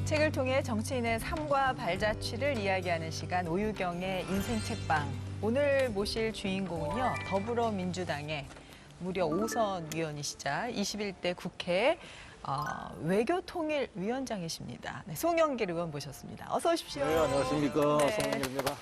책을 통해 정치인의 삶과 발자취를 이야기하는 시간 오유경의 인생 책방. 오늘 모실 주인공은요. 더불어민주당의 무려 5선 위원이시자 21대 국회 외교통일위원장이십니다. 네, 송영길 의원 모셨습니다. 어서 오십시오. 네, 안녕하십니까. 네. 송영길입니다.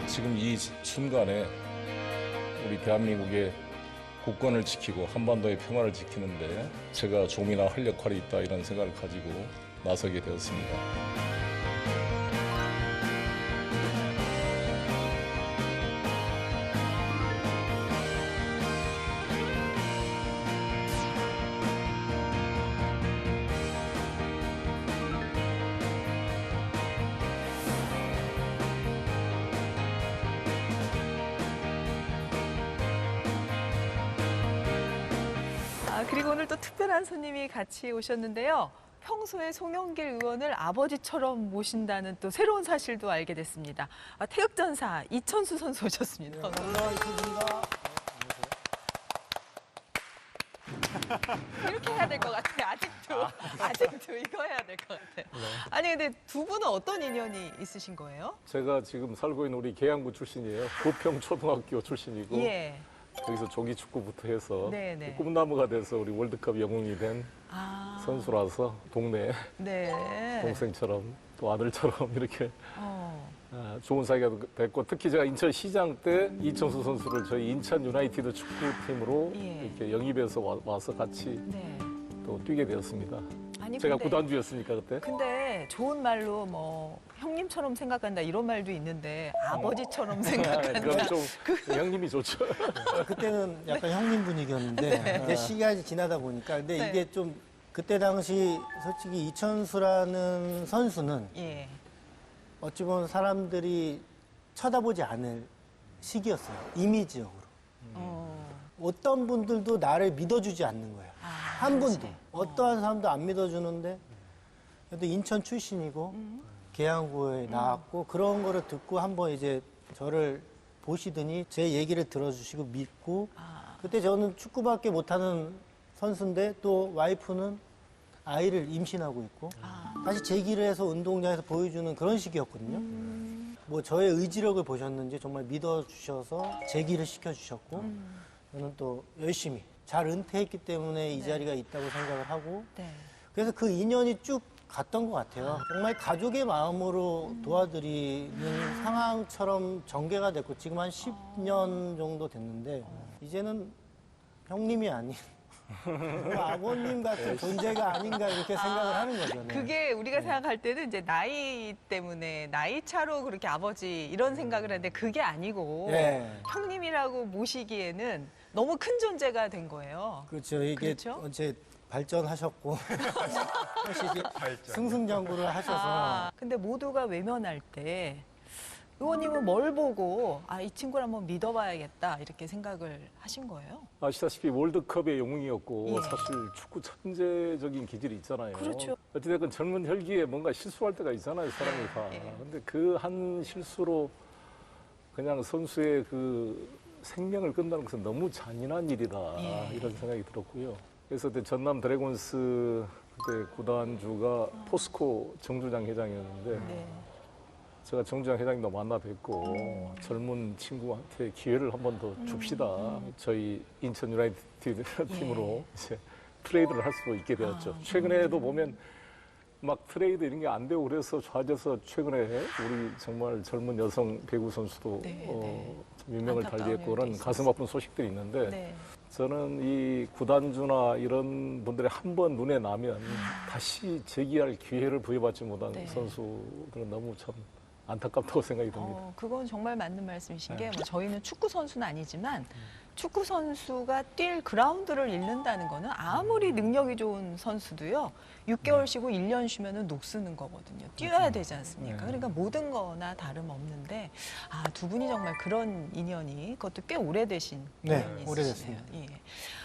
지금 이 순간에 우리 대한민국의 국권을 지키고 한반도의 평화를 지키는데 제가 좀이나 할 역할이 있다 이런 생각을 가지고 나서게 되었습니다. 그리고 오늘 또 특별한 손님이 같이 오셨는데요. 평소에 송영길 의원을 아버지처럼 모신다는 또 새로운 사실도 알게 됐습니다. 태극전사 이천수 선수 오셨습니다. 이렇게 해야 될 것 같아요. 아직도 이거 해야 될 것 같아요. 아니 근데 두 분은 어떤 인연이 있으신 거예요? 제가 지금 살고 있는 우리 계양구 출신이에요. 부평초등학교 출신이고 예. 여기서 조기축구부터 해서 네네. 꿈나무가 돼서 우리 월드컵 영웅이 된 선수라서 동네 네. 동생처럼 또 아들처럼 이렇게 어. 좋은 사이가 됐고 특히 제가 인천시장 때 이천수 선수를 저희 인천 유나이티드 축구팀으로 예. 이렇게 영입해서 와서 같이 네. 또 뛰게 되었습니다. 아니 제가 근데 구단주였으니까 그때. 근데 좋은 말로 뭐 형님처럼 생각한다 이런 말도 있는데 아버지처럼 생각한다. 그건 좀 형님이 좋죠. 그때는 약간 형님 분위기였는데 이제 시간이 지나다 보니까 근데 네. 이게 좀 그때 당시 솔직히 이천수라는 선수는 예. 어찌 보면 사람들이 쳐다보지 않을 시기였어요. 이미지적으로. 어떤 분들도 나를 믿어주지 않는 거예요. 한 분도. 어떠한 사람도 안 믿어주는데 그래도 인천 출신이고 계양구에 나왔고 그런 거를 듣고 한번 이제 저를 보시더니 제 얘기를 들어주시고 믿고 그때 저는 축구밖에 못하는 선수인데 또 와이프는 아이를 임신하고 있고 다시 재기를 해서 운동장에서 보여주는 그런 시기였거든요. 뭐 저의 의지력을 보셨는지 정말 믿어주셔서 재기를 시켜주셨고 저는 또 열심히 잘 은퇴했기 때문에 이 자리가 있다고 생각을 하고 네. 그래서 그 인연이 쭉 갔던 것 같아요. 정말 가족의 마음으로 도와드리는 상황처럼 전개가 됐고 지금 한 10년 정도 됐는데 이제는 형님이 아닌 아버님 같은 존재가 아닌가 이렇게 생각을 하는 거죠. 네. 그게 우리가 생각할 때는 이제 나이 때문에 나이 차로 그렇게 아버지 이런 생각을 하는데 그게 아니고 네. 형님이라고 모시기에는 너무 큰 존재가 된 거예요. 그렇죠. 이게 그렇죠? 어째 발전하셨고 사실 승승장구를 하셔서 근데 모두가 외면할 때 의원님은 뭘 보고 이 친구를 한번 믿어봐야겠다 이렇게 생각을 하신 거예요? 아시다시피 월드컵의 영웅이었고 예. 사실 축구 천재적인 기질이 있잖아요. 그렇죠. 어찌됐건 젊은 혈기에 뭔가 실수할 때가 있잖아요, 사람이 다. 예. 근데 그 한 실수로 그냥 선수의 그 생명을 끝나는 것은 너무 잔인한 일이다 예. 이런 생각이 들었고요. 그래서 그때 전남 드래곤스 그때 구단주가 포스코 정주장 회장이었는데 네. 제가 정주장 회장님도 만나 뵙고 젊은 친구한테 기회를 한 번 더 줍시다. 저희 인천 유나이티드 팀으로 이제 트레이드를 할 수 있게 되었죠. 최근에도 보면 막 트레이드 이런 게 안 되고 그래서 좋아져서 최근에 우리 정말 젊은 여성 배구 선수도 네, 좀 유명을 안타까운 달리했고 그런 일도 가슴 아픈 소식들이 있는데 네. 저는 이 구단주나 이런 분들이 한 번 눈에 나면 다시 재기할 기회를 부여받지 못한 네. 선수들은 너무 참 안타깝다고 생각이 듭니다. 그건 정말 맞는 말씀이신 게 뭐 저희는 축구 선수는 아니지만 축구 선수가 뛸 그라운드를 잃는다는 거는 아무리 능력이 좋은 선수도요. 6개월 쉬고 1년 쉬면은 녹쓰는 거거든요. 뛰어야 되지 않습니까? 그러니까 모든 거나 다름없는데 두 분이 정말 그런 인연이 그것도 꽤 오래되신 네, 인연이 있으시네요. 오래됐습니다. 예.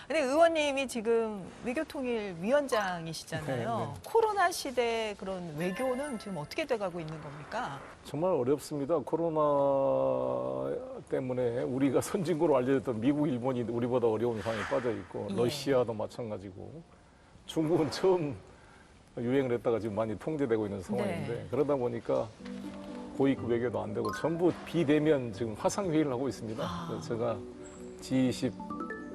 근데 의원님이 지금 외교통일위원장이시잖아요. 네, 네. 코로나 시대 그런 외교는 지금 어떻게 돼가고 있는 겁니까? 정말 어렵습니다. 코로나 때문에 우리가 선진국으로 알려졌던 미국, 일본이 우리보다 어려운 상황에 빠져 있고 예. 러시아도 마찬가지고 중국은 처음 유행을 했다가 지금 많이 통제되고 있는 상황인데 네. 그러다 보니까 고위급 외교도 안 되고 전부 비대면 지금 화상회의를 하고 있습니다. 그래서 제가 G20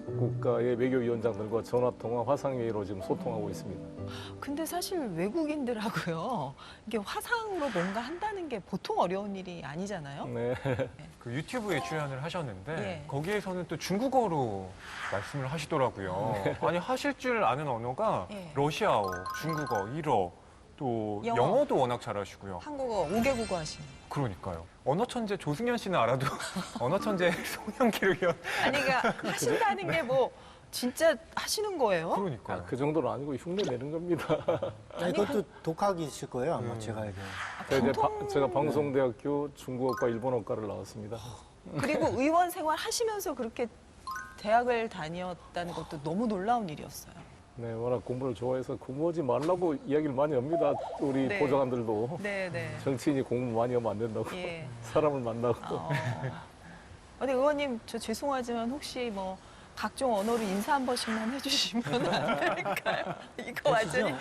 국가의 외교위원장들과 전화통화 화상회의로 지금 소통하고 있습니다. 근데 사실 외국인들하고요. 이게 화상으로 뭔가 한다는 게 보통 어려운 일이 아니잖아요. 네. 그 유튜브에 출연을 하셨는데 예. 거기에서는 또 중국어로 말씀을 하시더라고요. 아니 하실 줄 아는 언어가 예. 러시아어, 중국어, 일어, 또 영어. 영어도 워낙 잘하시고요. 한국어 5개국어 하시는. 그러니까요. 언어 천재 조승현 씨는 알아도 언어 천재 송영길 의원. 아니 그러니까 하신다는 게 뭐 진짜 하시는 거예요? 그러니까요. 그 정도는 아니고 흉내 내는 겁니다. 아니, 그것도 독학이실 거예요, 아마 제가 알기로는. 제가 방송대학교 중국어과 일본어과를 나왔습니다. 그리고 의원 생활 하시면서 그렇게 대학을 다녔다는 것도 너무 놀라운 일이었어요. 네, 워낙 공부를 좋아해서 공부하지 말라고 이야기를 많이 합니다. 우리 네. 보좌관들도. 네, 네. 정치인이 공부 많이 하면 안 된다고. 예. 사람을 만나고. 근데 의원님 저 죄송하지만 혹시 뭐 각종 언어로 인사 한 번씩만 해주시면 안 될까요? 이거 완전히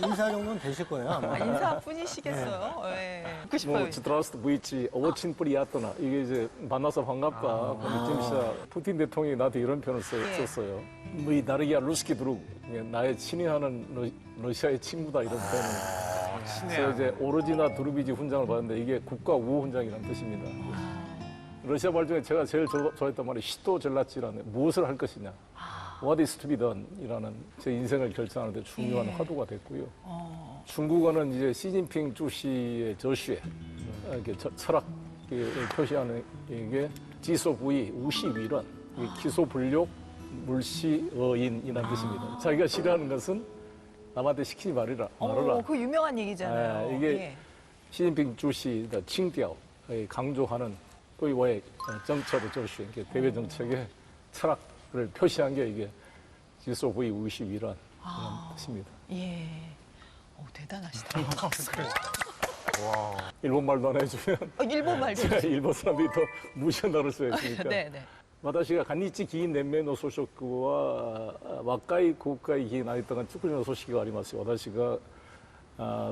인사 정도는 되실 거예요, 아마. 인사뿐이시겠어요? 예. 듣고 싶어요. 뭐, здравствуй, 부이치, 어친 뿌리야토나. 이게 이제 만나서 반갑다. 느낌이야. 푸틴 대통령이 나한테 이런 표현을 예. 썼어요. 뭐이 나르기야 루스키 드룩. 나의 친애하는 러시아의 친구다 이런 표현을. 그래서 이제 오르지나 두루비지 훈장을 받았는데 이게 국가 우호 훈장이라는 뜻입니다. 러시아 말 중에 제가 제일 좋아했던 말이 시도 젤라치라는 무엇을 할 것이냐. What is to be done 이라는 제 인생을 결정하는 데 중요한 예. 화두가 됐고요. 중국어는 이제 시진핑 주시의 저슈에 이렇게 철학 표시하는 이게 지소부의 우시위런 기소불욕 물시어인이라는 뜻입니다. 자기가 싫어하는 것은 남한테 시키지 말아라. 그 유명한 얘기잖아요. 이게 예. 시진핑 주시 칭디ao 강조하는 또이와의 정책의 저슈 대외 정책의 철학을 표시한 게 이게 지소부의 우시위란 이런 뜻입니다. 예. 대단하시다. 와. 일본 말도 안 해주면 일본 말도. 일본 사람들이 더 무시한다 그럴 수 있으니까. 네, 네. 私が韓日議員連盟の組織は若い国会議員になりたが作りの組織がありますよ。私が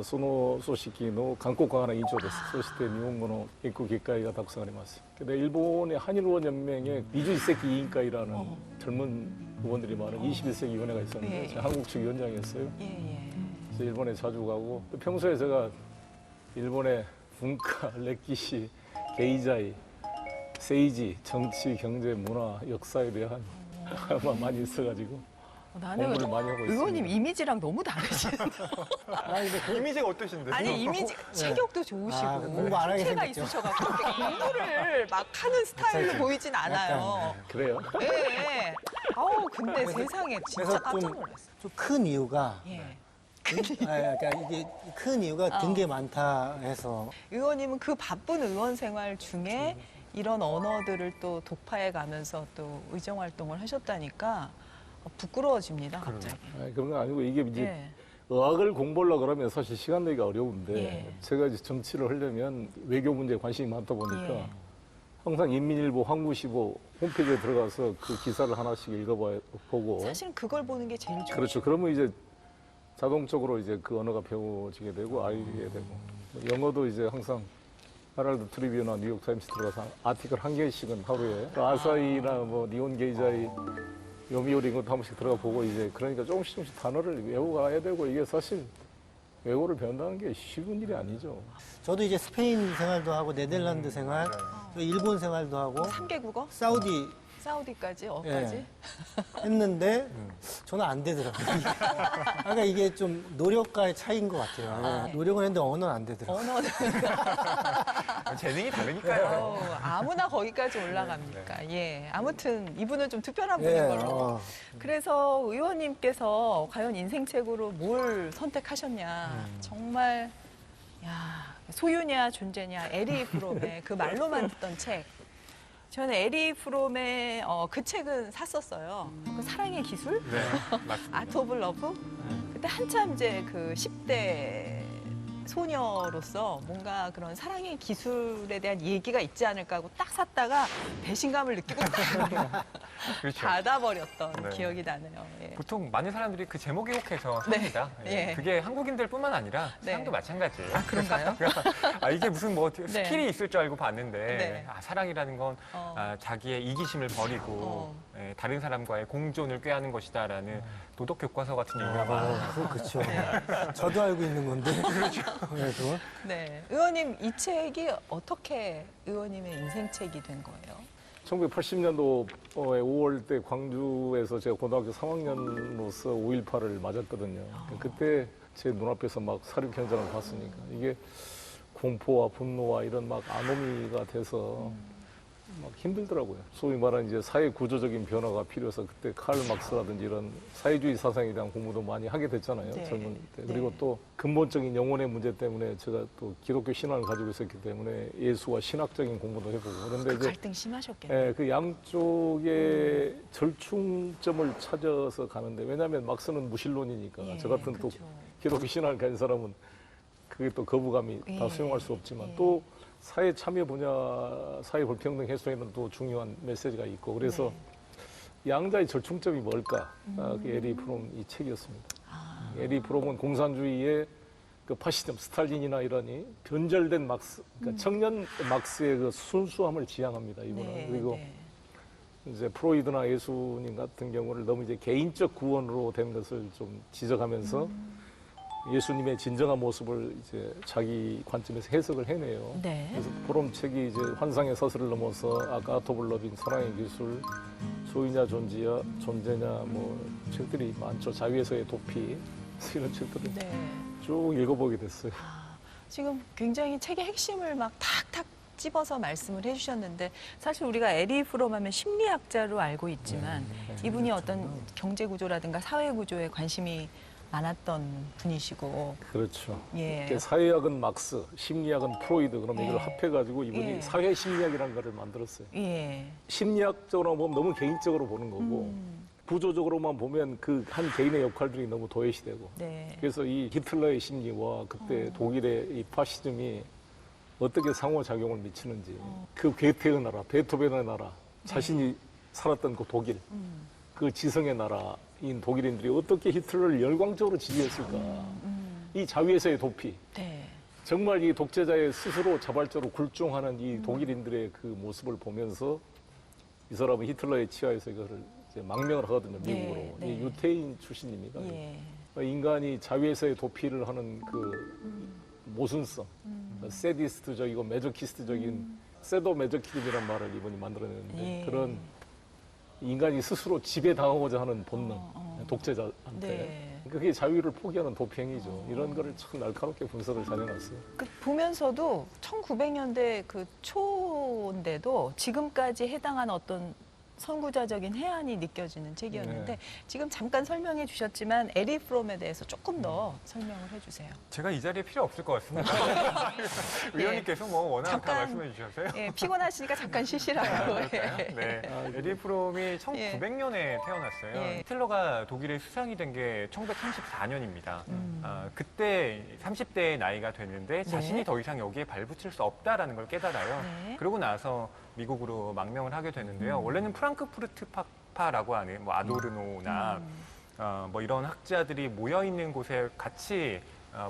その組織の韓国側の委員長です。そして日本語の研究機会がたくさんあります。근데 일본의 한일의원연맹의 21세기委員会라는 젊은 의원들이 많은 21세기 위원회가 있었는데 예. 제가 한국 측 위원장이었어요. 예, 예. 그래서 일본에 자주 가고 평소에 제가 일본의 문화, 레키시, 게이자이, 세이지, 정치, 경제, 문화, 역사에 대한 많이 있어가지고 나는 공부를 많이 하고 의원님 있습니다. 이미지랑 너무 다르시네요. 이미지가 어떠신데? 아니 이미지 체격도 좋으시고 공부 안 하게 체가 생겼죠. 있으셔가지고 그렇게 공부를 막 하는 스타일로 보이진 않아요. 그래요? 예. 예. 아우 근데 세상에 진짜 그래서 깜짝 놀랐어요. 좀 큰 이유가 예. 그러니까 이게 큰 이유가 든 게 많다 해서 의원님은 그 바쁜 의원 생활 중에 이런 언어들을 또 독파해 가면서 또 의정 활동을 하셨다니까 부끄러워집니다, 갑자기. 아니, 그런 건 아니고 이게 이제 예. 의학을 공부하려고 그러면 사실 시간 내기가 어려운데 예. 제가 이제 정치를 하려면 외교 문제에 관심이 많다 보니까 예. 항상 인민일보, 한국시보 홈페이지에 들어가서 그 기사를 하나씩 읽어보고 사실은 그걸 보는 게 제일 좋죠. 그렇죠. 그러면 이제 자동적으로 이제 그 언어가 배워지게 되고 알게 되고 영어도 이제 항상 헤럴드 트리뷰나 뉴욕타임스 들어가서 아티클 한 개씩은 하루에 아사히나 뭐 니온 게이자이 요미우리 이것도 한 번씩 들어가 보고 이제 그러니까 조금씩 단어를 외워가야 되고 이게 사실 외국어를 배운다는 게 쉬운 일이 아니죠. 저도 이제 스페인 생활도 하고 네덜란드 생활, 또 일본 생활도 하고 3개국어? 사우디 사우디까지 어까지? 예. 했는데 저는 안 되더라고요. 그러니까 이게 좀 노력과의 차이인 것 같아요. 예. 노력은 했는데 언어는 안 되더라고요. 언어는 재능이 다르니까요. 아무나 거기까지 올라갑니까? 예. 아무튼 이분은 좀 특별한 예, 분인 걸로. 그래서 의원님께서 과연 인생책으로 뭘 선택하셨냐. 정말 야, 소유냐 존재냐 에리 프롬의 그 말로만 듣던 책. 저는 에리 프롬의 그 책은 샀었어요. 그 사랑의 기술? 네, 맞습니다. 아트 오브 러브? 그때 한참 이제 그 10대 소녀로서 뭔가 그런 사랑의 기술에 대한 얘기가 있지 않을까 하고 딱 샀다가 배신감을 느끼고 딱 그렇죠. 닫아버렸던 네. 기억이 나네요. 예. 보통 많은 사람들이 그 제목에 혹해서 네. 삽니다. 예. 그게 한국인들뿐만 아니라 네. 사람도 마찬가지예요. 아, 그런가요? 이게 무슨 뭐 네. 스킬이 있을 줄 알고 봤는데 네. 사랑이라는 건 어. 자기의 이기심을 버리고 다른 사람과의 공존을 꾀하는 것이다라는 도덕 교과서 같은 얘기가 많아요. 그렇죠. 저도 알고 있는 건데. 그렇죠. 그래도. 네. 의원님, 이 책이 어떻게 의원님의 인생책이 된 거예요? 1980년도 5월 때 광주에서 제가 고등학교 3학년으로서 5.18을 맞았거든요. 그때 제 눈앞에서 막 사륙 현장을 봤으니까 이게 공포와 분노와 이런 막 아노미가 돼서 막 힘들더라고요. 소위 말하는 이제 사회 구조적인 변화가 필요해서 그때 칼 막스라든지 이런 사회주의 사상에 대한 공부도 많이 하게 됐잖아요. 네. 젊은 때. 네. 그리고 또 근본적인 영혼의 문제 때문에 제가 또 기독교 신앙을 가지고 있었기 때문에 예수와 신학적인 공부도 해보고 그런데 그 이제 갈등 심하셨겠네요. 예, 그 양쪽의 절충점을 찾아서 가는데 왜냐하면 막스는 무신론이니까 예, 저 같은 또 그렇죠. 기독교 신앙을 가진 사람은 그게 또 거부감이 예. 다 수용할 수 없지만 예. 또 사회 참여 분야, 사회 불평등 해소에는 또 중요한 메시지가 있고 그래서 양자의 절충점이 뭘까? 그 에리 프롬 이 책이었습니다. 에리 프롬은 공산주의의 그 파시즘, 스탈린이나 이러니 변절된 막스, 그러니까 청년 막스의 그 순수함을 지향합니다. 이분은 네, 그리고 네. 이제 프로이드나 예수님 같은 경우를 너무 이제 개인적 구원으로 된 것을 좀 지적하면서 예수님의 진정한 모습을 이제 자기 관점에서 해석을 해내요. 네. 그래서 프롬 책이 이제 환상의 서술을 넘어서 아까 아토블러빈 사랑의 기술, 소유냐 존재냐 뭐 책들이 많죠. 자위에서의 도피 이런 책들을 네. 쭉 읽어보게 됐어요. 지금 굉장히 책의 핵심을 막 탁탁 찝어서 말씀을 해주셨는데 사실 우리가 에리 프롬 하면 심리학자로 알고 있지만 이분이 어떤 경제 구조라든가 사회 구조에 관심이 많았던 분이시고 그렇죠. 예. 이게 사회학은 막스, 심리학은 프로이드 그럼 이걸 예. 합해가지고 이분이 예. 사회 심리학이라는 거를 만들었어요. 예. 심리학적으로 보면 너무 개인적으로 보는 거고 구조적으로만 보면 그 한 개인의 역할들이 너무 도외시 되고 네. 그래서 이 히틀러의 심리와 그때 독일의 이 파시즘이 어떻게 상호작용을 미치는지 그 괴테의 나라, 베토벤의 나라, 자신이 살았던 그 독일 그 지성의 나라인 독일인들이 어떻게 히틀러를 열광적으로 지지했을까 이 자위에서의 도피 네. 정말 이 독재자의 스스로 자발적으로 굴종하는 이 독일인들의 그 모습을 보면서 이 사람은 히틀러의 치하에서 이거를 이제 망명을 하거든요, 미국으로. 네, 네. 이 유태인 출신입니다. 예. 인간이 자위에서의 도피를 하는 그 모순성, 세디스트적이고 메조키스트적인 세도메조키즘이란 말을 이분이 만들어냈는데 예. 그런 인간이 스스로 지배당하고자 하는 본능, 독재자한테. 네. 그게 자유를 포기하는 도피행위죠. 이런 거를 참 날카롭게 분석을 잘 해놨어요. 그 보면서도 1900년대 그 초인데도 지금까지 해당하는 어떤 선구자적인 해안이 느껴지는 책이었는데 네. 지금 잠깐 설명해 주셨지만 에리 프롬에 대해서 조금 더 설명을 해주세요. 제가 이 자리에 필요 없을 것 같습니다. 의원님께서 뭐 워낙 다 잠깐, 말씀해 주셔서요. 예, 피곤하시니까 잠깐 쉬시라고. 예. 네. 에리 프롬이 1900년에 태어났어요. 예. 히틀러가 독일의 수상이 된 게 1934년입니다. 그때 30대의 나이가 됐는데 자신이 더 이상 여기에 발붙일 수 없다라는 걸 깨달아요. 네. 그러고 나서 미국으로 망명을 하게 되는데요. 원래는 프랑크푸르트 파라고 하는 뭐 아도르노나 뭐 이런 학자들이 모여 있는 곳에 같이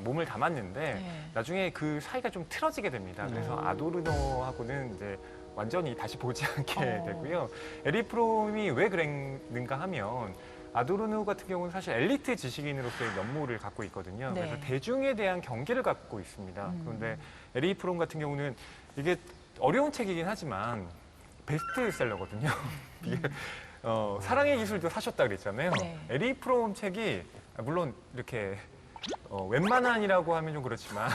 몸을 담았는데 네. 나중에 그 사이가 좀 틀어지게 됩니다. 그래서 아도르노하고는 이제 완전히 다시 보지 않게 되고요. 에리 프롬이 왜 그랬는가 하면 아도르노 같은 경우는 사실 엘리트 지식인으로서의 면모를 갖고 있거든요. 네. 그래서 대중에 대한 경계를 갖고 있습니다. 그런데 에리 프롬 같은 경우는 이게 어려운 책이긴 하지만 베스트셀러거든요. 이게 사랑의 기술도 사셨다 그랬잖아요. 네. 에리 프롬 책이 물론 이렇게 웬만한이라고 하면 좀 그렇지만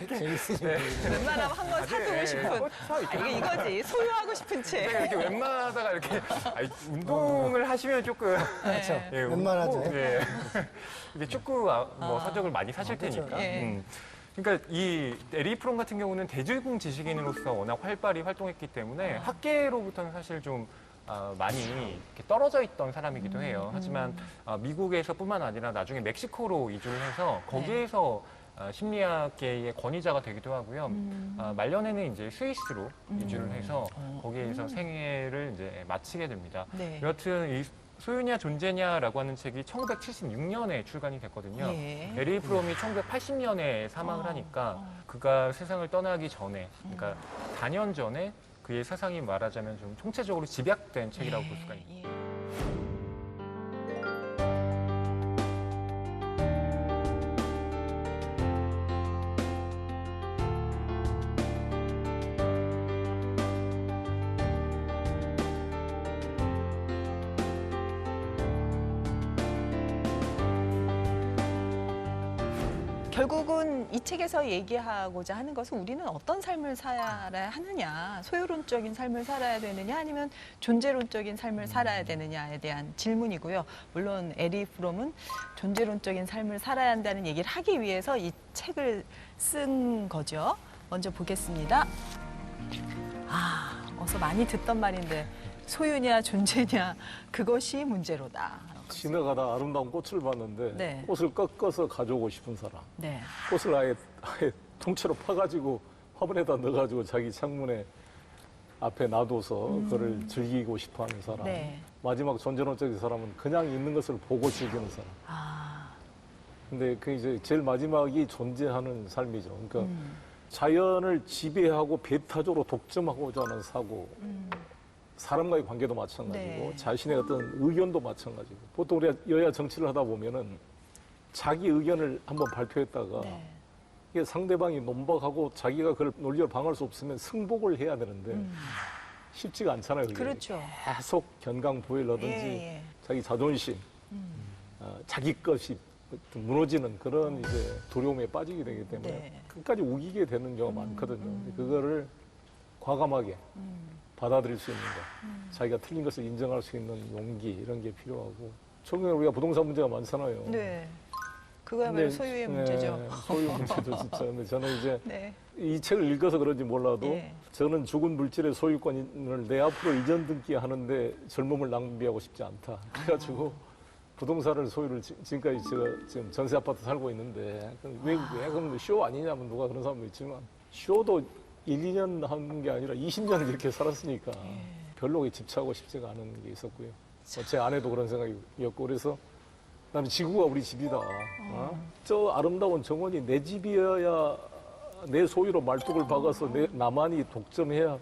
재밌으신 네. 분이네요. 웬만하면 한 권 사두고 싶은. 이거지. 소유하고 싶은 채. 이렇게 웬만하다가 이렇게 운동을 하시면 조금 그렇죠. 예, 웬만하죠. 예. 이게 축구 뭐 서적을 많이 사실 그렇죠. 테니까. 예. 그러니까 이 에리 프롬 같은 경우는 대중공 지식인으로서 워낙 활발히 활동했기 때문에 학계로부터는 사실 좀 많이 이렇게 떨어져 있던 사람이기도 해요. 하지만 미국에서뿐만 아니라 나중에 멕시코로 이주를 해서 거기에서 심리학계의 권위자가 되기도 하고요. 말년에는 이제 스위스로 이주를 해서 거기에서 생애를 이제 마치게 됩니다. 네. 여하튼 이 소유냐 존재냐라고 하는 책이 1976년에 출간이 됐거든요. 예. 에리 프롬이 1980년에 사망을 하니까 그가 세상을 떠나기 전에, 그러니까 4년 전에 그의 세상이 말하자면 좀 총체적으로 집약된 책이라고 볼 수가 있습니다. 예. 결국은 이 책에서 얘기하고자 하는 것은 우리는 어떤 삶을 살아야 하느냐, 소유론적인 삶을 살아야 되느냐, 아니면 존재론적인 삶을 살아야 되느냐에 대한 질문이고요. 물론 에리 프롬은 존재론적인 삶을 살아야 한다는 얘기를 하기 위해서 이 책을 쓴 거죠. 먼저 보겠습니다. 어서 많이 듣던 말인데 소유냐 존재냐 그것이 문제로다. 지나가다 아름다운 꽃을 봤는데 네. 꽃을 꺾어서 가져오고 싶은 사람. 네. 꽃을 아예 통째로 파가지고 화분에다 넣어가지고 자기 창문에 앞에 놔둬서 그거를 즐기고 싶어하는 사람. 네. 마지막 존재론적인 사람은 그냥 있는 것을 보고 즐기는 사람. 근데 그 이제 제일 마지막이 존재하는 삶이죠. 그러니까 자연을 지배하고 배타적으로 독점하고자 하는 사고. 사람과의 관계도 마찬가지고 네. 자신의 어떤 의견도 마찬가지고 보통 우리가 여야 정치를 하다 보면은 자기 의견을 한번 발표했다가 네. 이게 상대방이 논박하고 자기가 그걸 논리를 방어할 수 없으면 승복을 해야 되는데 쉽지가 않잖아요. 그게. 그렇죠. 계속 견강부회라든지 예. 자기 자존심, 자기 것이 무너지는 그런 이제 두려움에 빠지게 되기 때문에 네. 끝까지 우기게 되는 경우가 많거든요. 근데 그거를 과감하게 받아들일 수 있는 것, 자기가 틀린 것을 인정할 수 있는 용기 이런 게 필요하고 최근에 우리가 부동산 문제가 많잖아요. 네. 그거야말로 근데, 소유의 네, 문제죠. 소유 문제죠, 진짜. 근데 저는 이제 네. 이 책을 읽어서 그런지 몰라도 예. 저는 죽은 물질의 소유권을 내 앞으로 이전 등기 하는데 젊음을 낭비하고 싶지 않다. 그래가지고 부동산을 소유를 지금까지 제가 지금 전세 아파트 살고 있는데 왜 그럼 쇼 아니냐면 누가 그런 사람도 있지만 쇼도 1, 2년 한 게 아니라 20년을 이렇게 살았으니까 별로 집착하고 싶지가 않은 게 있었고요. 제 아내도 그런 생각이었고 그래서 나는 지구가 우리 집이다. 저 아름다운 정원이 내 집이어야 내 소유로 말뚝을 박아서 나만이 독점해야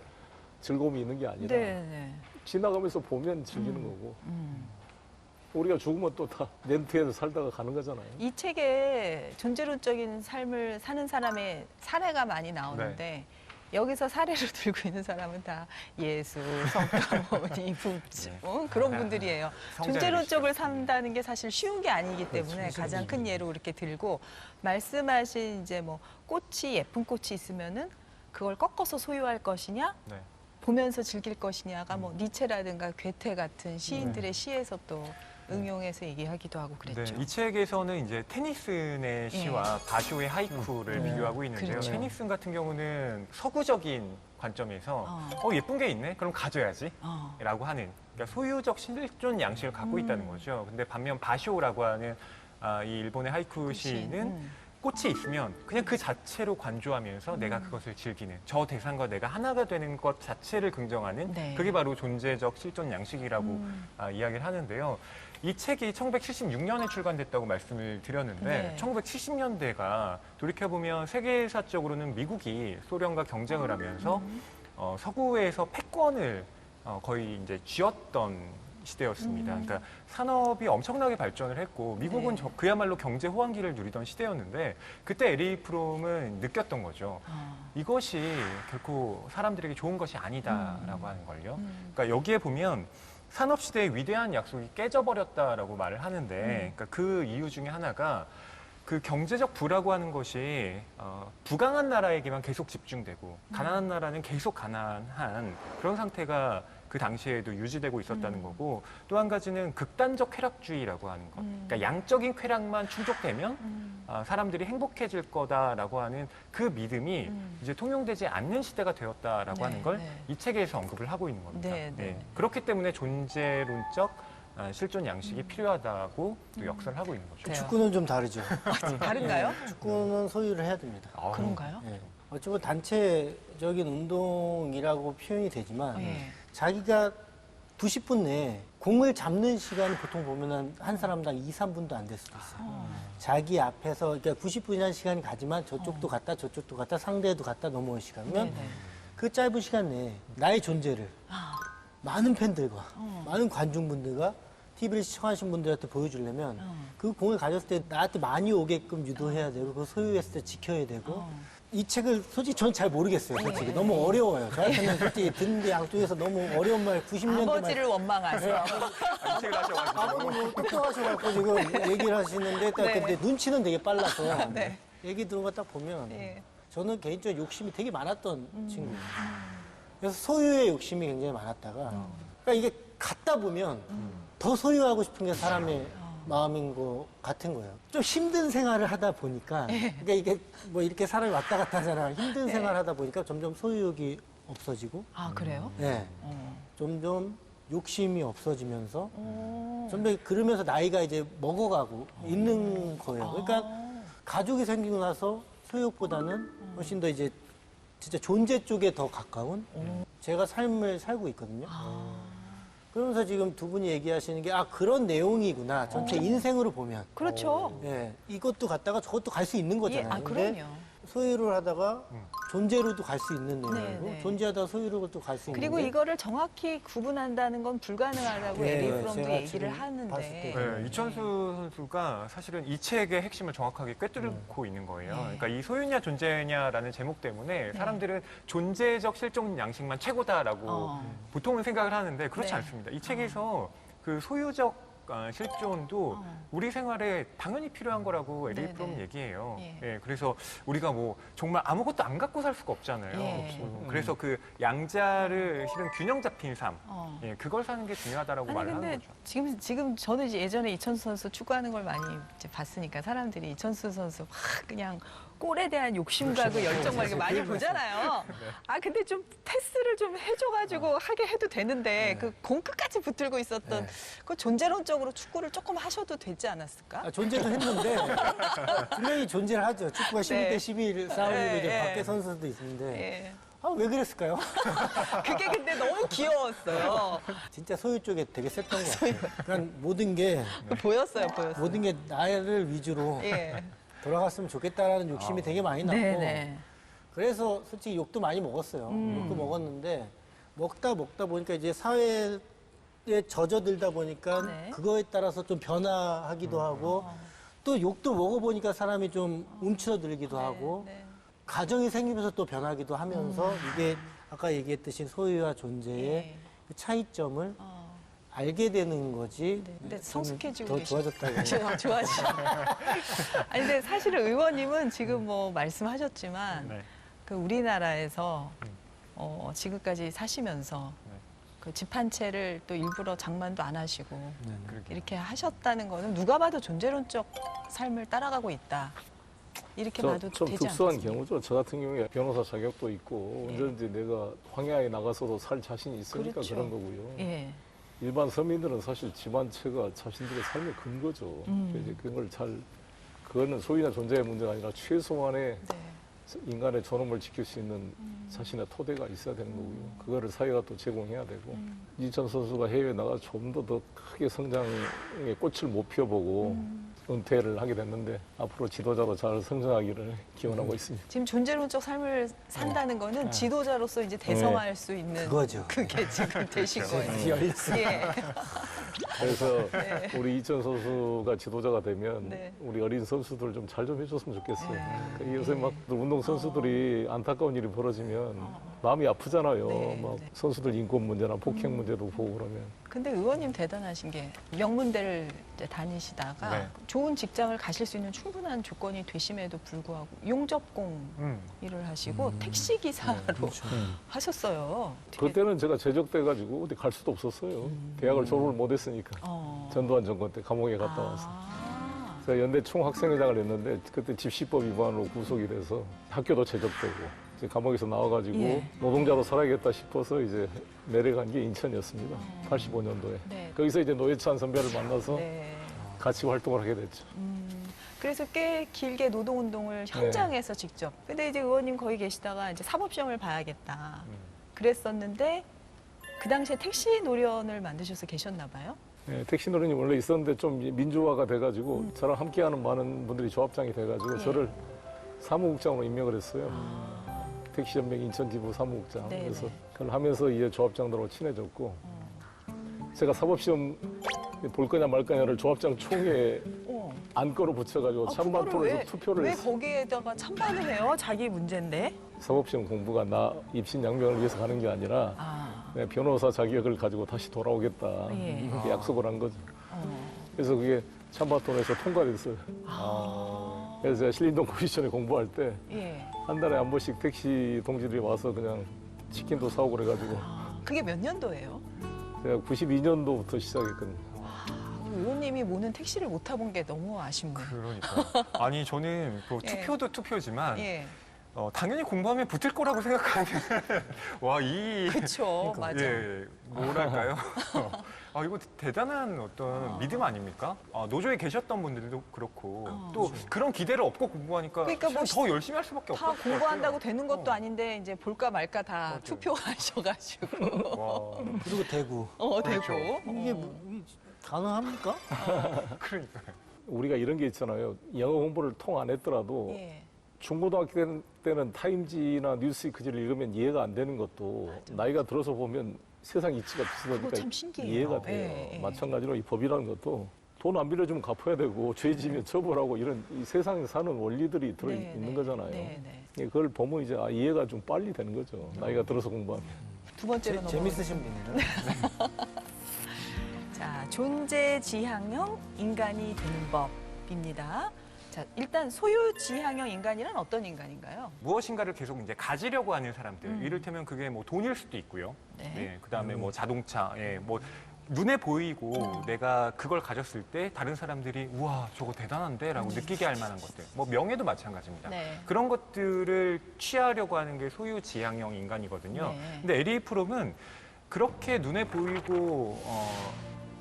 즐거움이 있는 게 아니라 네. 지나가면서 보면 즐기는 거고 우리가 죽으면 또 다 렌트해서 살다가 가는 거잖아요. 이 책에 존재론적인 삶을 사는 사람의 사례가 많이 나오는데 여기서 사례로 들고 있는 사람은 다 예수, 석가모니, 부처 그런 분들이에요. 존재론적을 산다는 게 사실 쉬운 게 아니기 때문에 가장 큰 예로 이렇게 들고 말씀하신 이제 뭐 꽃이 예쁜 꽃이 있으면은 그걸 꺾어서 소유할 것이냐 네. 보면서 즐길 것이냐가 뭐 니체라든가 괴테 같은 시인들의 시에서 또 응용해서 얘기하기도 하고 그랬죠. 네, 이 책에서는 이제 테니슨의 시와 바쇼의 하이쿠를 비교하고 있는데요. 그렇죠. 테니슨 같은 경우는 서구적인 관점에서 예쁜 게 있네? 그럼 가져야지. 라고 하는 그러니까 소유적 실존 양식을 갖고 있다는 거죠. 근데 반면 바쇼라고 하는 이 일본의 하이쿠 시인은 꽃이 있으면 그냥 그 자체로 관조하면서 내가 그것을 즐기는 저 대상과 내가 하나가 되는 것 자체를 긍정하는 네. 그게 바로 존재적 실존 양식이라고 이야기를 하는데요. 이 책이 1976년에 출간됐다고 말씀을 드렸는데 네. 1970년대가 돌이켜보면 세계사적으로는 미국이 소련과 경쟁을 하면서 서구에서 패권을 거의 이제 쥐었던 시대였습니다. 음. 그러니까 산업이 엄청나게 발전을 했고 미국은 네. 그야말로 경제 호황기를 누리던 시대였는데 그때 에리 프롬은 느꼈던 거죠. 이것이 결코 사람들에게 좋은 것이 아니다라고 하는 걸요. 그러니까 여기에 보면 산업시대의 위대한 약속이 깨져버렸다라고 말을 하는데 그러니까 그 이유 중에 하나가 그 경제적 부라고 하는 것이 부강한 나라에게만 계속 집중되고 가난한 나라는 계속 가난한 그런 상태가 그 당시에도 유지되고 있었다는 거고 또 한 가지는 극단적 쾌락주의라고 하는 것. 그러니까 양적인 쾌락만 충족되면 사람들이 행복해질 거다라고 하는 그 믿음이 이제 통용되지 않는 시대가 되었다라고 네, 하는 걸 네. 이 책에서 언급을 하고 있는 겁니다. 네, 네. 그렇기 때문에 존재론적 실존 양식이 필요하다고 또 역설을 하고 있는 거죠. 그래요. 축구는 좀 다르죠. 다른가요? 축구는 소유를 해야 됩니다. 아, 그런가요? 예. 어쩌면 단체적인 운동이라고 표현이 되지만 예. 자기가 90분 내에 공을 잡는 시간이 보통 보면 한 사람당 2, 3분도 안 될 수도 있어요. 자기 앞에서 그러니까 90분이라는 시간이 가지만 저쪽도 갔다 저쪽도 갔다 상대도 갔다 넘어온 시간이면 네네. 그 짧은 시간 내에 나의 존재를 많은 팬들과 많은 관중분들과 TV를 시청하신 분들한테 보여주려면 그 공을 가졌을 때 나한테 많이 오게끔 유도해야 되고 그 소유했을 때 지켜야 되고 이 책을 솔직히 전 잘 모르겠어요. 솔직히 너무 어려워요. 저한테는 솔직히 듣는데 양쪽에서 너무 어려운 말 90년대 말 아버지를 원망하세요. 이 책을 하셔가지고. 아버님 뭐 똑똑하셔갖고 지금 얘기를 하시는데 딱 네. 근데 눈치는 되게 빨라서 네. 얘기 들은 거 딱 보면 예. 저는 개인적으로 욕심이 되게 많았던 친구예요. 그래서 소유의 욕심이 굉장히 많았다가 그러니까 이게 갖다 보면 더 소유하고 싶은 게 사람의 마음인 것 같은 거예요. 좀 힘든 생활을 하다 보니까 그러니까 이게 뭐 이렇게 사람이 왔다 갔다 하잖아. 힘든 생활을 하다 보니까 점점 소유욕이 없어지고 아, 그래요? 네. 점점 욕심이 없어지면서 오. 점점 그러면서 나이가 이제 먹어가고 있는 거예요. 그러니까 가족이 생기고 나서 소유욕보다는 훨씬 더 이제 진짜 존재 쪽에 더 가까운 제가 삶을 살고 있거든요. 그러면서 지금 두 분이 얘기하시는 게 그런 내용이구나. 전체 인생으로 보면. 그렇죠. 예, 이것도 갔다가 저것도 갈 수 있는 예, 거잖아요. 아, 근데 그럼요. 소유를 하다가 존재로도 갈 수 있는 내용이고 네, 네. 존재하다가 소유로도 갈 수 있는 그리고 이거를 정확히 구분한다는 건 불가능하다고 네, 에리 프롬도 제가 얘기를 지금 봤을 하는데. 때. 네, 이천수 선수가 사실은 이 책의 핵심을 정확하게 꿰뚫고 있는 거예요. 네. 그러니까 이 소유냐 존재냐라는 제목 때문에 사람들은 존재적 실존 양식만 최고다라고 보통은 생각을 하는데 그렇지 네. 않습니다. 이 책에서 그 소유적 실존도 우리 생활에 당연히 필요한 거라고 에리 네네. 프롬은 얘기해요. 예. 예, 그래서 우리가 뭐 정말 아무것도 안 갖고 살 수가 없잖아요. 예. 그래서 그 양자를 실은 균형 잡힌 삶, 어. 예, 그걸 사는 게 중요하다라고 아니 말을 근데 하는 거죠. 지금 저는 이제 예전에 이천수 선수 축구하는 걸 많이 이제 봤으니까 사람들이 이천수 선수 막 그냥 골에 대한 욕심과 그 열정과 이렇게 많이 보잖아요. 아 근데 좀 패스를 좀 해줘가지고 하게 해도 되는데 그 공 끝까지 붙들고 있었던 그 존재론적으로 축구를 조금 하셔도 되지 않았을까? 존재도 했는데 분명히 존재를 하죠. 축구가 12대 11 싸움이고 네, 이제 예. 밖에 선수도 있는데 예. 왜 그랬을까요? 그게 근데 너무 귀여웠어요. 진짜 소유 쪽에 되게 셌던 것 같아요. 그러니까 모든 게 보였어요. 모든 게 나를 위주로 예. 돌아갔으면 좋겠다라는 욕심이 되게 많이 났고 네네. 그래서 솔직히 욕도 많이 먹었어요. 욕도 먹었는데 먹다 보니까 이제 사회에 젖어들다 보니까 네. 그거에 따라서 좀 변화하기도 하고 또 욕도 먹어보니까 사람이 좀 움츠러들기도 하고 네. 가정이 생기면서 또 변하기도 하면서 이게 아까 얘기했듯이 소유와 존재의 예. 그 차이점을 알게 되는 거지. 네, 근데 좀 성숙해지고 더 계시죠. 좋아졌다고. 좋아지죠. 아니 근데 사실은 의원님은 지금 뭐 말씀하셨지만 네. 그 우리나라에서 지금까지 사시면서 그 집 한 채를 또 일부러 장만도 안 하시고 이렇게 하셨다는 거는 누가 봐도 존재론적 삶을 따라가고 있다. 이렇게 봐도 좀 되지 특수한 않겠습니까? 경우죠. 저 같은 경우에 변호사 자격도 있고 예. 언제든지 내가 황야에 나가서도 살 자신이 있으니까 그렇죠. 그런 거고요. 예. 일반 서민들은 사실 집 한 채가 자신들의 삶의 근거죠. 이제 그걸 그거는 소유나 존재의 문제가 아니라 최소한의 네. 인간의 존엄을 지킬 수 있는 자신의 토대가 있어야 되는 거고요. 그거를 사회가 또 제공해야 되고 이천 선수가 해외에 나가 좀 더 크게 성장의 꽃을 못 피워보고 은퇴를 하게 됐는데 앞으로 지도자로 잘 성장하기를 기원하고 있습니다. 지금 존재론적 삶을 산다는 거는 지도자로서 이제 대성할 수 있는 그거죠. 그게 지금 되신 거예요. 열렸어요. 예. 그래서 우리 이천 선수가 지도자가 되면 네. 우리 어린 선수들 좀 잘 좀 해줬으면 좋겠어요. 네. 그 요새 막 운동 선수들이 안타까운 일이 벌어지면 마음이 아프잖아요. 네, 막 네. 선수들 인권 문제나 폭행 문제도 보고 그러면. 근데 의원님 대단하신 게 명문대를 이제 다니시다가 네. 좋은 직장을 가실 수 있는 충분한 조건이 되심에도 불구하고 용접공 일을 하시고 택시 기사로 하셨어요. 되게- 그때는 제가 제적돼가지고 어디 갈 수도 없었어요. 대학을 졸업을 못했으니까. 전두환 정권 때 감옥에 갔다 와서. 제가 연대 총학생회장을 했는데 그때 집시법 위반으로 구속이 돼서 학교도 제적되고 이제 감옥에서 나와가지고 예. 노동자로 살아야겠다 싶어서 이제 내려간 게 인천이었습니다. 85년도에. 네. 거기서 이제 노회찬 선배를 만나서 네. 같이 활동을 하게 됐죠. 그래서 꽤 길게 노동운동을 현장에서 직접. 근데 이제 의원님 거기 계시다가 이제 사법시험을 봐야겠다. 그랬었는데 그 당시에 택시 노련을 만드셔서 계셨나 봐요. 네, 택시 노련이 원래 있었는데 좀 민주화가 돼가지고 저랑 함께하는 많은 분들이 조합장이 돼가지고 예. 저를 사무국장으로 임명을 했어요. 택시연맹 인천지부 사무국장. 네, 그래서 네. 그걸 하면서 이제 조합장들하고 친해졌고 제가 사법시험 볼 거냐 말 거냐를 조합장 총회에 어. 안건으로 붙여가지고 찬반 그거를 토론에서 왜- 투표를 왜 했어요. 거기에다가 찬반을 해요? 자기 문제인데. 사법시험 공부가 나 입신양명을 위해서 가는 게 아니라 내가 변호사 자격을 가지고 다시 돌아오겠다. 예. 이렇게 약속을 한 거죠. 그래서 그게 찬반 토론에서 통과됐어요. 그래서 제가 신림동 구시촌에 공부할 때 예. 한 달에 한 번씩 택시 동지들이 와서 그냥 치킨도 사오고 그래가지고 그게 몇 년도예요? 제가 92년도부터 시작했거든요. 의원님이 모는 택시를 못 타본 게 너무 아쉽네요. 그러니까. 아니 저는 그 예. 투표도 투표지만 예. 당연히 공부하면 붙을 거라고 생각하는 와이 그렇죠. 맞아. 예, 뭐랄까요? 이거 대단한 어떤 믿음 아닙니까? 노조에 계셨던 분들도 그렇고 또 그런 기대를 업고 공부하니까 그러니까 뭐 더 열심히 할 수밖에 다 없을 것 공부한다고 같아요. 되는 것도 아닌데 이제 볼까 말까 다 맞아요. 투표하셔가지고 와, 그리고 대구. 되고 이게 가능합니까? 그러니까요. 우리가 이런 게 있잖아요. 영어 공부를 통 안 했더라도 예. 중고등학교 때는 타임지나 뉴스위크지를 읽으면 이해가 안 되는 것도 나이가 들어서 보면 세상 이치가 그거 비슷하니까 참 신기해요. 이해가 돼요. 예, 예. 마찬가지로 이 법이라는 것도 돈 안 빌려주면 갚아야 되고 죄 지면 처벌하고 이런 이 세상에 사는 원리들이 들어 네, 있는 네. 거잖아요. 네, 네. 예, 그걸 보면 이제 이해가 좀 빨리 되는 거죠. 나이가 들어서 공부하면. 두 번째로 넘어. 재밌으신 분이네. 자, 존재지향형 인간이 되는 법입니다. 자, 일단 소유지향형 인간이란 어떤 인간인가요? 무엇인가를 계속 이제 가지려고 하는 사람들. 이를테면 그게 뭐 돈일 수도 있고요. 네. 그다음에 뭐 자동차, 뭐 눈에 보이고 내가 그걸 가졌을 때 다른 사람들이 우와 저거 대단한데라고 느끼게 할 만한 것들. 뭐 명예도 마찬가지입니다. 네. 그런 것들을 취하려고 하는 게 소유지향형 인간이거든요. 네. 근데 에리 프롬은 그렇게 눈에 보이고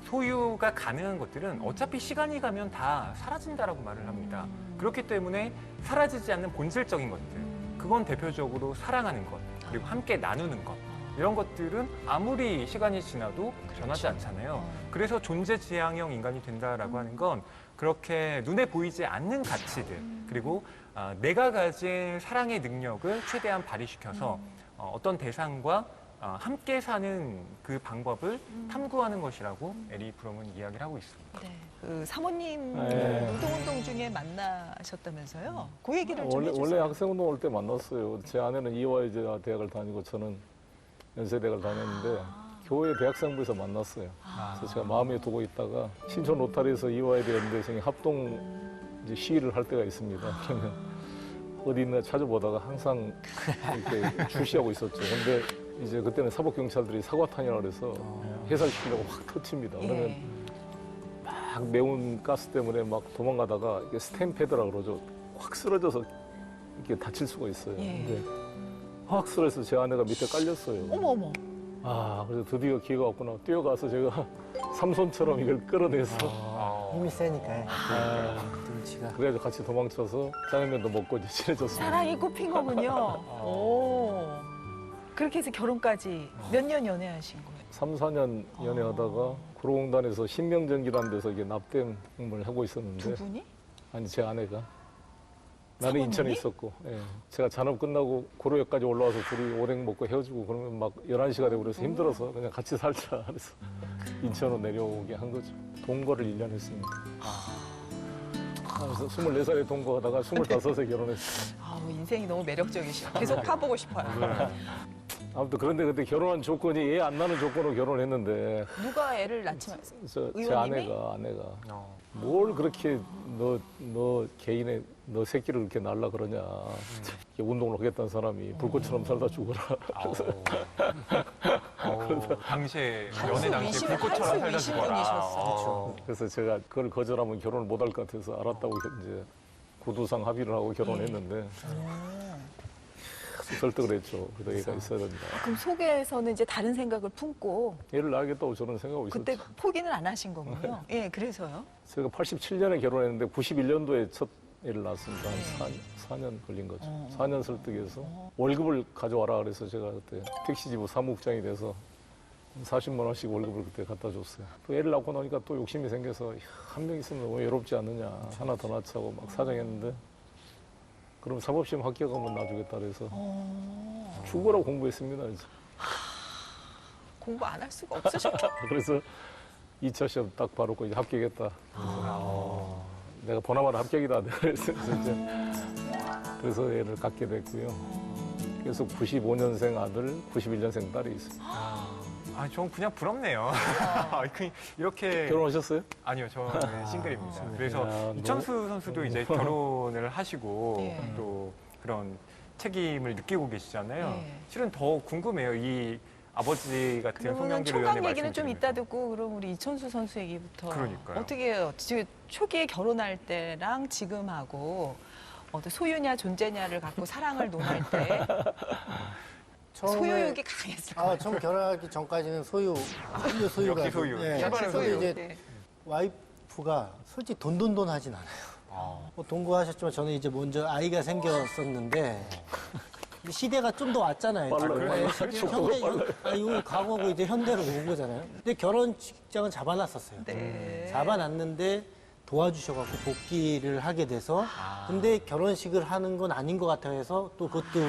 소유가 가능한 것들은 어차피 시간이 가면 다 사라진다라고 말을 합니다. 그렇기 때문에 사라지지 않는 본질적인 것들, 그건 대표적으로 사랑하는 것, 그리고 함께 나누는 것, 이런 것들은 아무리 시간이 지나도 변하지 않잖아요. 그래서 존재지향형 인간이 된다라고 하는 건 그렇게 눈에 보이지 않는 가치들, 그리고 내가 가진 사랑의 능력을 최대한 발휘시켜서 어떤 대상과 함께 사는 그 방법을 탐구하는 것이라고 에리 프롬은 이야기를 하고 있습니다. 네. 그 사모님 네. 노동운동 중에 만나셨다면서요? 그 얘기를 좀 원래 해주세요. 학생운동 올 때 만났어요. 제 아내는 이화여대 대학을 다니고 저는 연세대학을 다녔는데 교회 대학생부에서 만났어요. 그래서 제가 마음에 두고 있다가 신촌 로타리에서 이화여대 연대생이 합동 이제 시위를 할 때가 있습니다. 그러면 어디 있나 찾아보다가 항상 이렇게 주시하고 있었죠. 근데 이제 그때는 사법경찰들이 사과탄이라고 그래서 해산시키려고 확 터칩니다. 그러면 예. 막 매운 가스 때문에 막 도망가다가 이게 스탬패드라고 그러죠. 확 쓰러져서 이렇게 다칠 수가 있어요. 예. 근데 확 쓰러져서 제 아내가 밑에 깔렸어요. 어머. 그래서 드디어 기회가 왔구나. 뛰어가서 제가 삼손처럼 이걸 끌어내서 힘이 세니까. 등치가. 그래가지고 같이 도망쳐서 짜장면도 먹고 이제 친해졌습니다. 사랑이 꼽힌 거군요. 오. 그렇게 해서 결혼까지 몇 년 연애하신 거예요? 3, 4년 연애하다가 구로공단에서 신명전기라는 데서 이게 납땜을 하고 있었는데 두 분이? 아니 제 아내가 나는 인천에 사모님이? 있었고, 예. 제가 잔업 끝나고 고려역까지 올라와서 둘이 오뎅 먹고 헤어지고 그러면 막 11시가 되고 그래서 힘들어서 그냥 같이 살자. 그래서 인천으로 내려오게 한 거죠. 동거를 1년 했습니다. 그래서 24살에 동거하다가 25에 결혼했어요. 아우, 인생이 너무 매력적이시죠. 계속 파보고 싶어요. 아무튼 그런데 그때 결혼한 조건이 애 안 낳는 조건으로 결혼했는데 누가 애를 낳지 말았어요? 제 의원님이? 아내가 어. 뭘 그렇게 너 개인의 너 새끼를 그렇게 낳으려 그러냐. 이렇게 운동을 하겠다는 사람이 불꽃처럼 살다 죽어라. 당시에 연애 당시에 불꽃처럼 살다 한수 죽어라. 위신분이셨어요. 그래서 제가 그걸 거절하면 결혼을 못 할 것 같아서 알았다고 이제 구두상 합의를 하고 결혼했는데 설득을 했죠. 그래도 애가 있어야 된다. 그럼 속에서는 이제 다른 생각을 품고 애를 낳겠다고 저는 생각하고 있었죠. 그때 포기는 안 하신 거군요. 예, 그래서요. 제가 87년에 결혼했는데 91년도에 첫 애를 낳았습니다. 한 4년 걸린 거죠. 4년 설득해서 월급을 가져와라 그래서 제가 그때 택시지부 사무국장이 돼서 40만 원씩 월급을 그때 갖다 줬어요. 또 애를 낳고 나니까 또 욕심이 생겨서 한 명 있으면 너무 외롭지 않느냐. 하나 더 낳자고 막 사정했는데 그럼 사법시험 합격하면 놔주겠다 그래서 죽어라 공부했습니다. 그래서. 공부 안 할 수가 없으셨죠. 그래서 2차 시험 딱 바로 이제 합격했다. 내가 보나마나 합격이다. 그래서 애를 갖게 됐고요. 그래서 95년생 아들, 91년생 딸이 있어요. 전 그냥 부럽네요. 이렇게 결혼하셨어요? 아니요, 저는 싱글입니다. 그래서 야, 이천수 선수도 이제 결혼을 하시고 예. 또 그런 책임을 느끼고 계시잖아요. 예. 실은 더 궁금해요. 이 아버지 같은 그러면 송영길 총각 의원의 얘기는 좀 말씀 이따 듣고 그럼 우리 이천수 선수 얘기부터 그러니까요. 어떻게 해요? 지금 초기에 결혼할 때랑 지금하고 소유냐 존재냐를 갖고 사랑을 논할 때 소유욕이 강했을 거예요. 처음 결혼하기 전까지는 소유가. 역시 소유. 예. 출발은 근데 소유. 이제 네. 와이프가 솔직히 돈돈 하진 않아요. 뭐 동거하셨지만 저는 이제 먼저 아이가 생겼었는데 시대가 좀 더 왔잖아요. 빨라요. 지금. 이거 과거고 이제 현대로 온 거잖아요. 근데 결혼식장은 잡아놨었어요. 네. 잡아놨는데 도와주셔갖고 복귀를 하게 돼서 근데 결혼식을 하는 건 아닌 것 같아 해서 또 그것도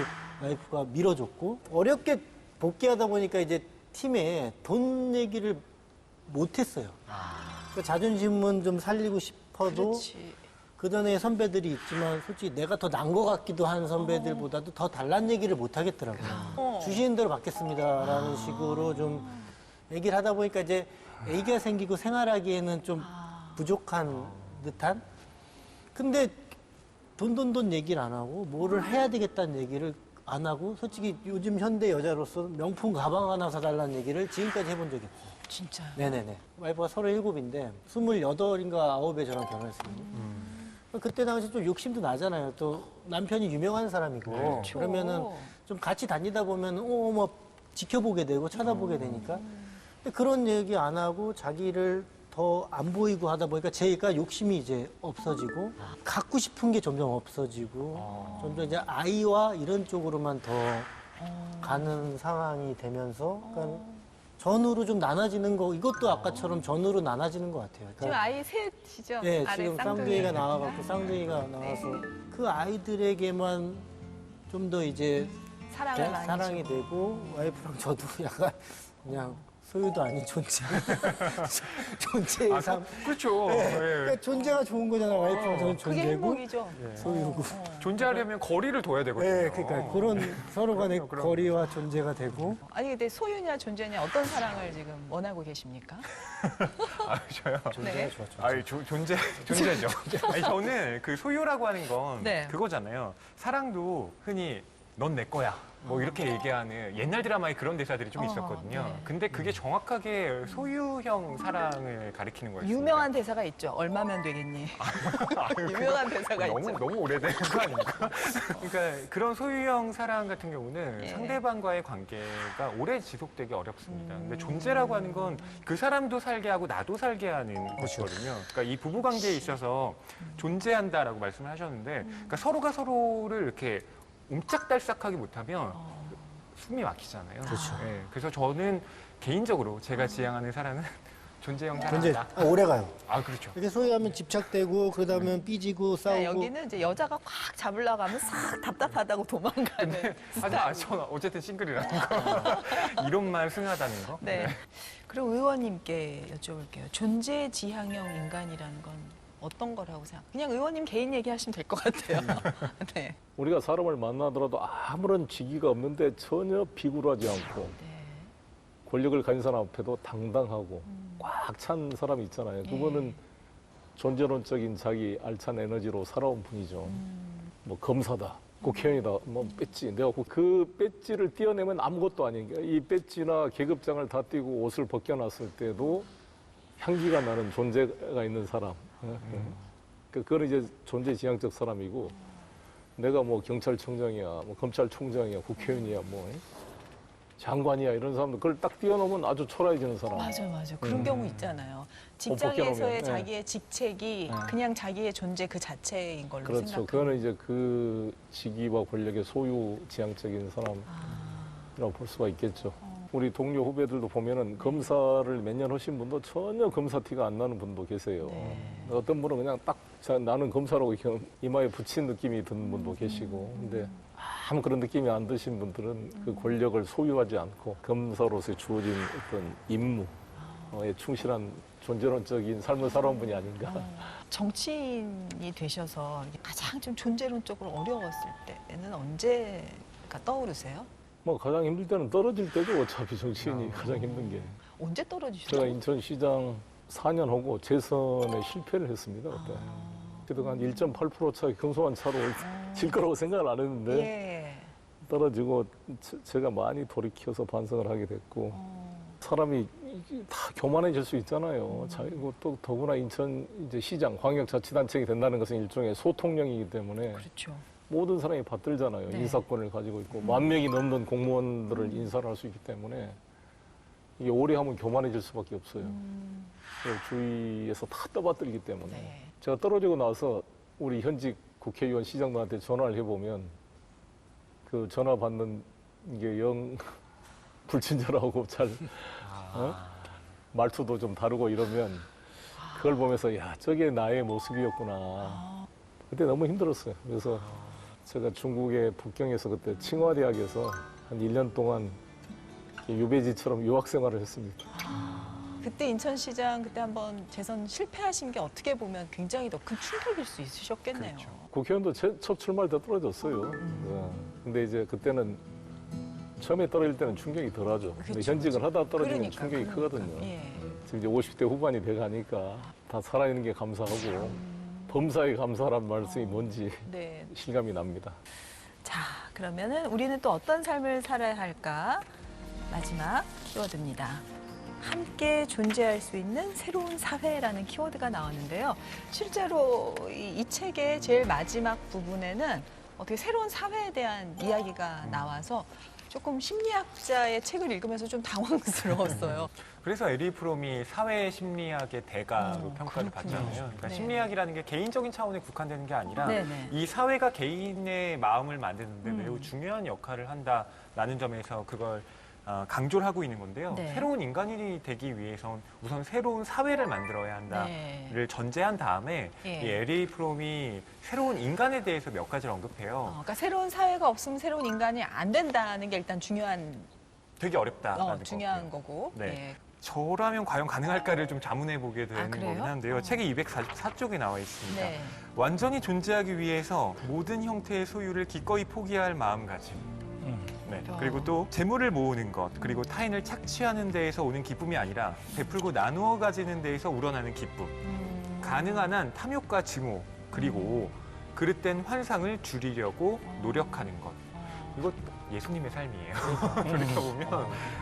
와이프가 밀어줬고 어렵게 복귀하다 보니까 이제 팀에 돈 얘기를 못했어요. 그 자존심은 좀 살리고 싶어도 그렇지. 그 전에 선배들이 있지만 솔직히 내가 더 난 것 같기도 한 선배들보다도 더 달란 얘기를 못 하겠더라고요. 주시는 대로 받겠습니다라는 식으로 좀 얘기를 하다 보니까 이제 애기가 생기고 생활하기에는 좀 부족한 듯한? 근데 돈 얘기를 안 하고 뭐를 해야 되겠다는 얘기를 안 하고 솔직히 요즘 현대 여자로서 명품 가방 하나 사달라는 얘기를 지금까지 해본 적이 없어요. 진짜요? 네네네. 와이프가 37인데 28인가 9에 저랑 결혼했습니다. 그때 당시 좀 욕심도 나잖아요. 또 남편이 유명한 사람이고 그렇죠. 그러면은 좀 같이 다니다 보면 뭐 지켜보게 되고 쳐다보게 되니까 근데 그런 얘기 안 하고 자기를 더 안 보이고 하다 보니까 제가 욕심이 이제 없어지고 갖고 싶은 게 점점 없어지고 점점 이제 아이와 이런 쪽으로만 더 가는 상황이 되면서 그러니까 전으로 좀 나눠지는 거 이것도 아까처럼 전으로 나눠지는 것 같아요. 지금 그러니까 아이 셋이죠? 네, 아래 지금 쌍둥이. 쌍둥이가 나와갖고 쌍둥이가 나와서 그 아이들에게만 좀 더 이제 사랑을 많이 사랑이 주고. 되고 와이프랑 저도 약간 그냥 소유도 아닌 존재 존재의 삶. 그렇죠. 그러니까 존재가 좋은 거잖아. 와이프랑 저는 그게 존재고 행복이죠. 소유고. 존재하려면 거리를 둬야 되거든요. 네, 그러니까 그런 서로 간의 그럼. 거리와 존재가 되고 아니 근데 소유냐 존재냐 어떤 사랑을 지금 원하고 계십니까? 저요. 네. 존재죠. 아니, 저는 그 소유라고 하는 건 네. 그거잖아요. 사랑도 흔히 넌 내 거야. 뭐 이렇게 얘기하는 옛날 드라마에 그런 대사들이 좀 있었거든요. 네. 근데 그게 정확하게 소유형 사랑을 가리키는 거였어요. 유명한 대사가 있죠. 얼마면 되겠니? 유명한 대사가 있죠. 너무 오래된 거 아닙니까? 그러니까 그런 소유형 사랑 같은 경우는 예. 상대방과의 관계가 오래 지속되기 어렵습니다. 근데 존재라고 하는 건 그 사람도 살게 하고 나도 살게 하는 것이거든요. 그러니까 이 부부 관계에 있어서 존재한다라고 말씀을 하셨는데 그러니까 서로가 서로를 이렇게 옴짝달싹하게 못하면 숨이 막히잖아요. 그렇죠. 예, 그래서 저는 개인적으로 제가 지향하는 사랑은 존재 이제 영상이다. 오래 가요. 아 그렇죠. 이렇게 소위 하면 집착되고 그러다 보면 삐지고 싸우고. 여기는 이제 여자가 꽉 잡으려고 하면 싹 답답하다고 도망가는. 하지만 저는 어쨌든 싱글이라는 거 이런 말 흥하다는 거. 네. 그리고 의원님께 여쭤볼게요. 존재 지향형 인간이라는 건 어떤 거라고 생각? 그냥 의원님 개인 얘기하시면 될 것 같아요. 네. 우리가 사람을 만나더라도 아무런 직위가 없는데 전혀 비굴하지 않고 네. 권력을 가진 사람 앞에도 당당하고 꽉 찬 사람이 있잖아요. 그거는 존재론적인 자기 알찬 에너지로 살아온 분이죠. 뭐 검사다, 국회의원이다, 뭐 배지. 내가 그 배지를 띄어내면 아무것도 아닌 게 이 배지나 계급장을 다 띄고 옷을 벗겨놨을 때도 향기가 나는 존재가 있는 사람. 그거는 이제 존재 지향적 사람이고 내가 뭐 경찰청장이야, 뭐 검찰총장이야, 국회의원이야, 뭐 장관이야 이런 사람들 그걸 딱 띄워놓으면 아주 초라해지는 사람. 맞아. 그런 경우 있잖아요. 벗겨놓으면, 직장에서의 네. 자기의 직책이 그냥 자기의 존재 그 자체인 걸로 그렇죠. 생각하는. 그거는 이제 그 직위와 권력의 소유 지향적인 사람이라고 볼 수가 있겠죠. 우리 동료 후배들도 보면은 검사를 몇 년 하신 분도 전혀 검사 티가 안 나는 분도 계세요. 네. 어떤 분은 그냥 딱 나는 검사라고 이렇게 이마에 붙인 느낌이 드는 분도 계시고. 근데 아무 그런 느낌이 안 드신 분들은 그 권력을 소유하지 않고 검사로서 주어진 어떤 임무에 충실한 존재론적인 삶을 살아온 분이 아닌가. 정치인이 되셔서 가장 좀 존재론적으로 어려웠을 때는 언제가 떠오르세요? 뭐 가장 힘들 때는 떨어질 때죠. 어차피 정치인이 가장 힘든 게. 언제 제가 떨어지셨어요? 인천시장 4년 하고 재선에 실패를 했습니다. 그때. 그래도 한 1.8% 차 경소한 차로 질 거라고 생각을 안 했는데 예. 떨어지고 제가 많이 돌이켜서 반성을 하게 됐고 사람이 다 교만해질 수 있잖아요. 그리고 또 더구나 인천 이제 시장 광역자치단체가 된다는 것은 일종의 소통령이기 때문에 그렇죠. 모든 사람이 받들잖아요. 네. 인사권을 가지고 있고 10,000명이 넘는 공무원들을 인사를 할 수 있기 때문에 이게 오래 하면 교만해질 수밖에 없어요. 그래서 주위에서 다 떠받들기 때문에 네. 제가 떨어지고 나서 우리 현직 국회의원 시장들한테 전화를 해보면 그 전화 받는 게 영 불친절하고 잘 말투도 좀 다르고 이러면 그걸 보면서 야 저게 나의 모습이었구나. 그때 너무 힘들었어요. 그래서 제가 중국의 북경에서 그때 칭화대학에서 한 1년 동안 유배지처럼 유학 생활을 했습니다. 그때 인천시장 그때 한번 재선 실패하신 게 어떻게 보면 굉장히 더 큰 충격일 수 있으셨겠네요. 그렇죠. 국회의원도 첫 출마할 때 떨어졌어요. 네. 근데 이제 그때는 처음에 떨어질 때는 충격이 덜하죠. 근데 그렇죠, 현직을 하다 떨어지면 그러니까, 충격이 크거든요. 예. 지금 이제 50대 후반이 돼 가니까 다 살아있는 게 감사하고 범사에 감사란 말씀이 뭔지 네. 실감이 납니다. 자, 그러면은 우리는 또 어떤 삶을 살아야 할까? 마지막 키워드입니다. 함께 존재할 수 있는 새로운 사회라는 키워드가 나왔는데요. 실제로 이 책의 제일 마지막 부분에는 어떻게 새로운 사회에 대한 이야기가 나와서 조금 심리학자의 책을 읽으면서 좀 당황스러웠어요. 그래서 에리 프롬이 사회 심리학의 대가로 평가를 그렇군요. 받잖아요. 그러니까 네. 심리학이라는 게 개인적인 차원에 국한되는 게 아니라 네네. 이 사회가 개인의 마음을 만드는데 매우 중요한 역할을 한다라는 점에서 그걸 강조를 하고 있는 건데요. 네. 새로운 인간이 되기 위해선 우선 새로운 사회를 만들어야 한다를 네. 전제한 다음에 예. 이 에리 프롬이 새로운 인간에 대해서 몇 가지를 언급해요. 그러니까 새로운 사회가 없으면 새로운 인간이 안 된다는 게 일단 중요한 되게 어렵다라는 중요한 거고요. 거고. 네. 예. 저라면 과연 가능할까를 좀 자문해 보게 되는 그래요? 거긴 한데요. 책이 244쪽에 나와 있습니다. 네. 완전히 존재하기 위해서 모든 형태의 소유를 기꺼이 포기해야 할 마음가짐. 네. 그리고 또 재물을 모으는 것, 그리고 타인을 착취하는 데에서 오는 기쁨이 아니라 베풀고 나누어 가지는 데에서 우러나는 기쁨. 가능한 한 탐욕과 증오, 그리고 그릇된 환상을 줄이려고 노력하는 것. 이것 예수님의 삶이에요. 돌이켜보면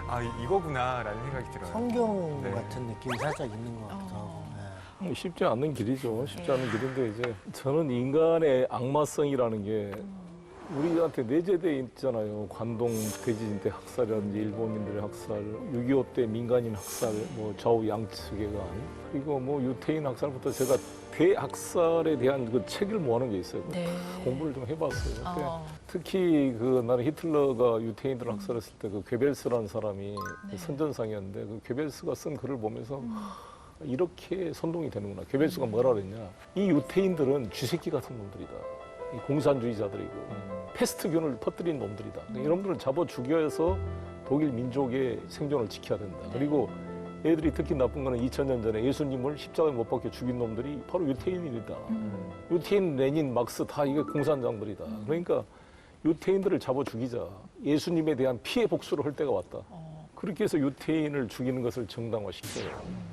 아 이거구나라는 생각이 들어요. 성경 네. 같은 느낌이 살짝 있는 것 같기도 하고. 네. 쉽지 않은 길이죠. 쉽지 않은 길인데 이제 저는 인간의 악마성이라는 게 우리한테 내재돼 있잖아요. 관동 대지진 때 학살이라든지 일본인들의 학살, 6.25 때 민간인 학살, 뭐 좌우 양측에 간 그리고 뭐 유태인 학살부터 제가 대학살에 대한 그 책을 모아놓은 게 있어요. 네. 공부를 좀 해봤어요. 근데 어. 특히 그 나는 히틀러가 유태인들을 학살했을 때 그 괴벨스라는 사람이 네. 선전상이었는데 그 괴벨스가 쓴 글을 보면서 이렇게 선동이 되는구나. 괴벨수가 뭐라 그랬냐. 이 유태인들은 쥐새끼 같은 놈들이다. 이 공산주의자들이고 패스트균을 퍼뜨린 놈들이다. 이런 분을 잡아 죽여서 독일 민족의 생존을 지켜야 된다. 그리고 애들이 특히 나쁜 거는 2000년 전에 예수님을 십자가에 못 박혀 죽인 놈들이 바로 유태인이다. 유태인, 레닌, 막스 다 이게 공산장들이다. 그러니까 유태인들을 잡아 죽이자. 예수님에 대한 피해 복수를 할 때가 왔다. 그렇게 해서 유태인을 죽이는 것을 정당화시켜요.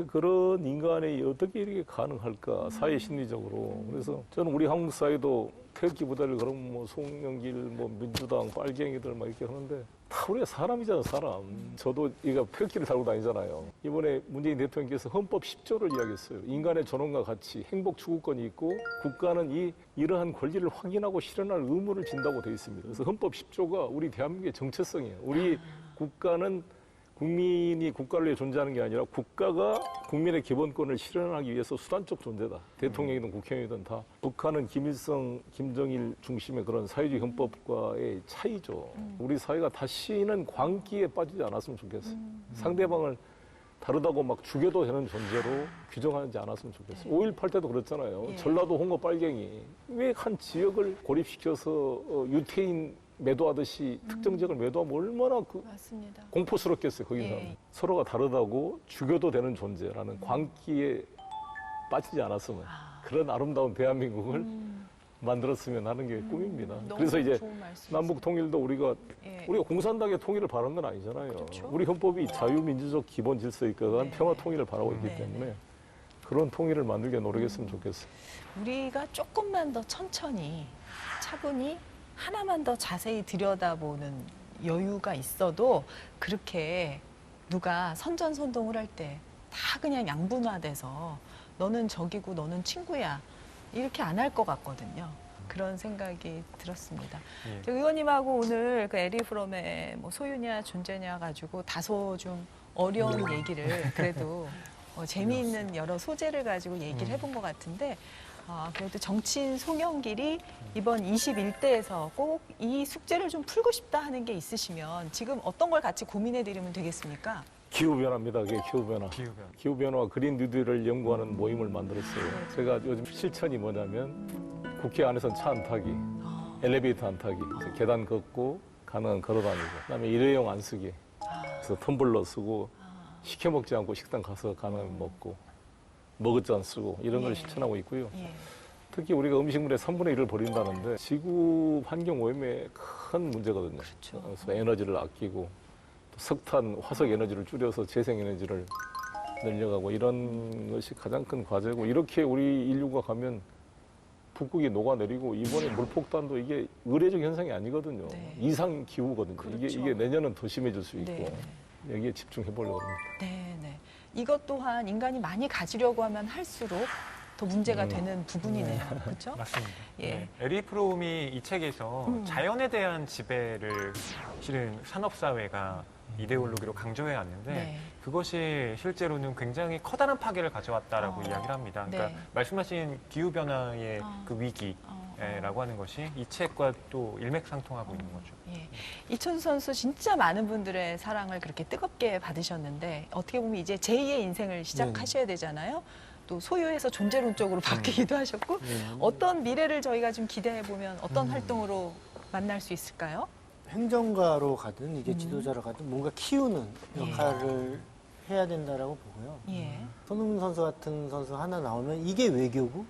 그런 인간이 어떻게 이렇게 가능할까, 사회 심리적으로. 그래서 저는 우리 한국 사회도 태극기 부대를 그럼 뭐 송영길, 뭐 민주당, 빨갱이들 막 이렇게 하는데 다 우리가 사람이잖아, 사람. 저도 이거 태극기를 달고 다니잖아요. 이번에 문재인 대통령께서 헌법 10조를 이야기했어요. 인간의 존엄과 가치, 행복 추구권이 있고 국가는 이러한 권리를 확인하고 실현할 의무를 진다고 되어 있습니다. 그래서 헌법 10조가 우리 대한민국의 정체성이에요. 우리 국가는 국민이 국가를 위해 존재하는 게 아니라 국가가 국민의 기본권을 실현하기 위해서 수단적 존재다. 대통령이든 국회의원이든 다. 북한은 김일성, 김정일 중심의 그런 사회주의 헌법과의 차이죠. 우리 사회가 다시는 광기에 빠지지 않았으면 좋겠어요. 상대방을 다르다고 막 죽여도 되는 존재로 규정하지 않았으면 좋겠어요. 5.18 때도 그랬잖아요. 전라도 홍어 빨갱이. 왜 한 지역을 고립시켜서 유태인 매도하듯이 특정 지역을 매도하면 얼마나 맞습니다. 공포스럽겠어요. 거기서 서로가 다르다고 죽여도 되는 존재라는 광기에 빠지지 않았으면 그런 아름다운 대한민국을 만들었으면 하는 게 꿈입니다. 그래서 이제 남북 통일도 우리가 공산당의 통일을 바라는 건 아니잖아요. 그렇죠. 우리 헌법이 자유민주적 기본 질서에 있거든 평화 통일을 바라고 있기 때문에 그런 통일을 만들게 노력했으면 좋겠어요. 우리가 조금만 더 천천히 차분히 하나만 더 자세히 들여다보는 여유가 있어도 그렇게 누가 선전선동을 할 때 다 그냥 양분화돼서 너는 적이고 너는 친구야 이렇게 안 할 것 같거든요. 그런 생각이 들었습니다. 저 의원님하고 오늘 그 에리 프롬의 뭐 소유냐 존재냐 가지고 다소 좀 어려운 얘기를 그래도 재미있는 여러 소재를 가지고 얘기를 해본 것 같은데 그래도 정치인 송영길이 이번 21대에서 꼭 이 숙제를 좀 풀고 싶다 하는 게 있으시면 지금 어떤 걸 같이 고민해 드리면 되겠습니까? 기후변화입니다. 그게 기후변화. 기후변화. 기후변화와 그린 뉴딜을 연구하는 모임을 만들었어요. 제가 요즘 실천이 뭐냐면 국회 안에서는 차 안 타기, 엘리베이터 안 타기, 계단 걷고 가능한 걸어 다니고, 그다음에 일회용 안 쓰기, 그래서 텀블러 쓰고 시켜 먹지 않고 식당 가서 가능하면 먹고 머그잔 쓰고 이런 걸 실천하고 있고요. 특히 우리가 음식물의 3분의 1을 버린다는데 지구 환경 오염의 큰 문제거든요. 그렇죠. 그래서 에너지를 아끼고 또 석탄, 화석 에너지를 줄여서 재생 에너지를 늘려가고 이런 것이 가장 큰 과제고 이렇게 우리 인류가 가면 북극이 녹아내리고 이번에 물폭탄도 이게 의례적 현상이 아니거든요. 이상 기후거든요. 그렇죠. 이게 내년은 더 심해질 수 있고 네. 여기에 집중해 보려고 합니다. 네. 이것 또한 인간이 많이 가지려고 하면 할수록 더 문제가 되는 부분이네요. 그렇죠? 맞습니다. 예. 에리 프롬이 이 책에서 자연에 대한 지배를 실은 산업사회가 이데올로기로 강조해 왔는데 그것이 실제로는 굉장히 커다란 파괴를 가져왔다라고 이야기를 합니다. 그러니까 말씀하신 기후변화의 그 위기라고 하는 것이 이 책과 또 일맥상통하고 있는 거죠. 이천수 선수 진짜 많은 분들의 사랑을 그렇게 뜨겁게 받으셨는데 어떻게 보면 이제 제2의 인생을 시작하셔야 되잖아요. 또 소유에서 존재론적으로 바뀌기도 하셨고 어떤 미래를 저희가 좀 기대해 보면 어떤 활동으로 만날 수 있을까요? 행정가로 가든 이게 지도자로 가든 뭔가 키우는 역할을 해야 된다라고 보고요. 손흥민 선수 같은 선수 하나 나오면 이게 외교고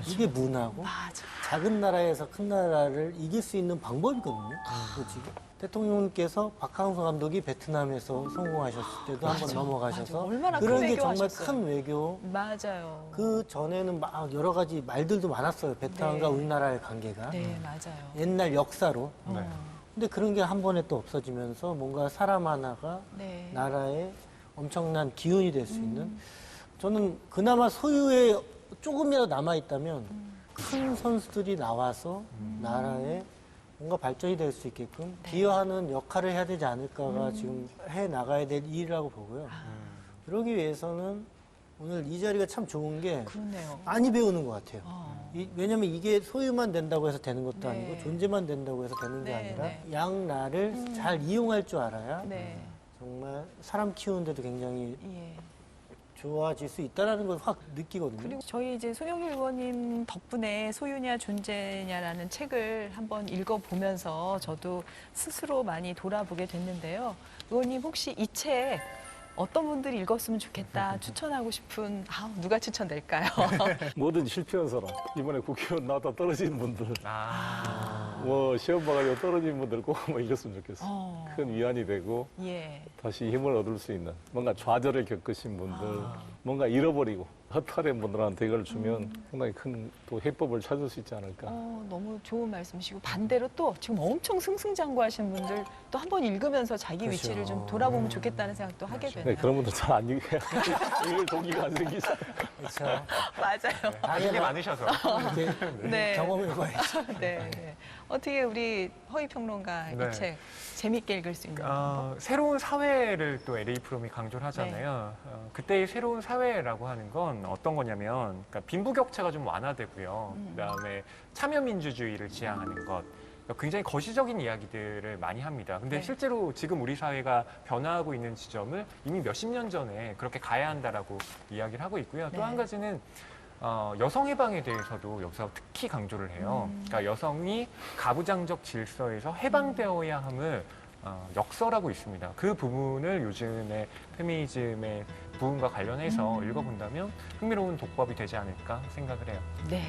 이게 문화고 맞아. 작은 나라에서 큰 나라를 이길 수 있는 방법이거든요. 지금 대통령께서 박항서 감독이 베트남에서 성공하셨을 때도 한번 넘어가셔서 얼마나 그런 큰 게 외교 정말 하셨어요. 큰 외교. 맞아요. 그 전에는 막 여러 가지 말들도 많았어요. 베트남과 우리나라의 관계가 네, 맞아요. 옛날 역사로. 네. 근데 그런 게 한 번에 또 없어지면서 뭔가 사람 하나가 네. 나라의 엄청난 기운이 될 수 있는 저는 그나마 소유에 조금이라도 남아있다면 큰 선수들이 나와서 나라에 뭔가 발전이 될 수 있게끔 기여하는 역할을 해야 되지 않을까가 지금 해 나가야 될 일이라고 보고요. 그러기 위해서는 오늘 이 자리가 참 좋은 게 그렇네요. 많이 배우는 것 같아요. 왜냐면 이게 소유만 된다고 해서 되는 것도 아니고 존재만 된다고 해서 되는 게 아니라 양날을 잘 이용할 줄 알아야 정말 사람 키우는데도 굉장히 좋아질 수 있다는 걸 확 느끼거든요. 그리고 저희 이제 송영길 의원님 덕분에 소유냐 존재냐라는 책을 한번 읽어보면서 저도 스스로 많이 돌아보게 됐는데요. 의원님 혹시 이 책 어떤 분들이 읽었으면 좋겠다 추천하고 싶은 누가 추천될까요? 뭐든지 실패한 사람, 이번에 국회의원 나왔다 떨어진 분들, 뭐 시험 봐가지고 떨어진 분들 꼭 한번 읽었으면 좋겠어요. 큰 위안이 되고 예. 다시 힘을 얻을 수 있는 뭔가 좌절을 겪으신 분들, 뭔가 잃어버리고 허탈한 분들한테 이걸 주면 상당히 큰 또 해법을 찾을 수 있지 않을까. 너무 좋은 말씀이시고 반대로 또 지금 엄청 승승장구하신 분들 또 한번 읽으면서 자기 그렇죠. 위치를 좀 돌아보면 좋겠다는 생각도 하게 되네요. 네, 그런 분들 잘 안 읽어요. 읽을 동기가 안 생기죠. 그렇죠. 맞아요. 이게 많으셔서. 네. 경험을 해봐야죠. 네. 네. 어떻게 우리 허위 평론가 네. 이 책 재밌게 읽을 수 있는 방법? 새로운 사회를 또 LA 프롬이 강조를 하잖아요. 그때의 새로운 사회라고 하는 건 어떤 거냐면, 그러니까 빈부격차가 좀 완화되고요. 그다음에 참여민주주의를 지향하는 것. 그러니까 굉장히 거시적인 이야기들을 많이 합니다. 근데 네. 실제로 지금 우리 사회가 변화하고 있는 지점을 이미 몇십 년 전에 그렇게 가야 한다라고 이야기를 하고 있고요. 또 네. 한 가지는 여성 해방에 대해서도 여기서 특히 강조를 해요. 그러니까 여성이 가부장적 질서에서 해방되어야 함을 역설하고 있습니다. 그 부분을 요즘의 페미니즘의 부분과 관련해서 읽어본다면 흥미로운 독법이 되지 않을까 생각을 해요. 네.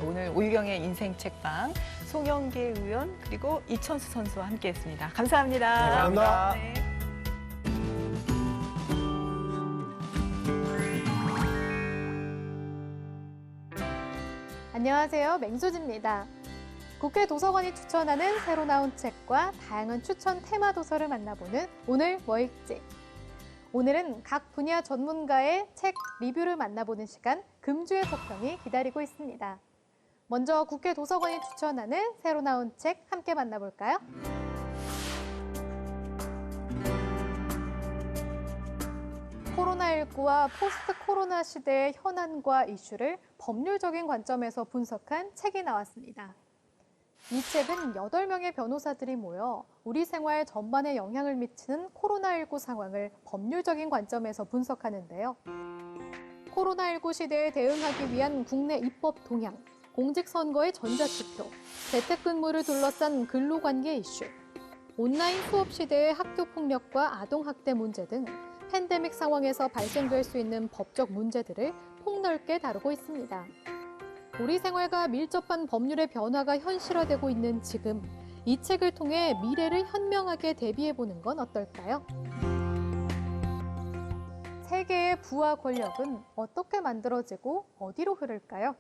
오늘 오유경의 인생 책방 송영길 의원 그리고 이천수 선수와 함께했습니다. 감사합니다. 감사합니다. 네. 안녕하세요. 맹수지입니다. 국회 도서관이 추천하는 새로 나온 책과 다양한 추천 테마 도서를 만나보는 오늘 뭐 읽지? 오늘은 각 분야 전문가의 책 리뷰를 만나보는 시간 금주의 소평이 기다리고 있습니다. 먼저 국회 도서관이 추천하는 새로 나온 책 함께 만나볼까요? 코로나19와 포스트 코로나 시대의 현안과 이슈를 법률적인 관점에서 분석한 책이 나왔습니다. 이 책은 8명의 변호사들이 모여 우리 생활 전반에 영향을 미치는 코로나19 상황을 법률적인 관점에서 분석하는데요. 코로나19 시대에 대응하기 위한 국내 입법 동향, 공직선거의 전자투표, 재택근무를 둘러싼 근로관계 이슈, 온라인 수업 시대의 학교폭력과 아동학대 문제 등 팬데믹 상황에서 발생될 수 있는 법적 문제들을 폭넓게 다루고 있습니다. 우리 생활과 밀접한 법률의 변화가 현실화되고 있는 지금, 이 책을 통해 미래를 현명하게 대비해보는 건 어떨까요? 세계의 부와 권력은 어떻게 만들어지고 어디로 흐를까요?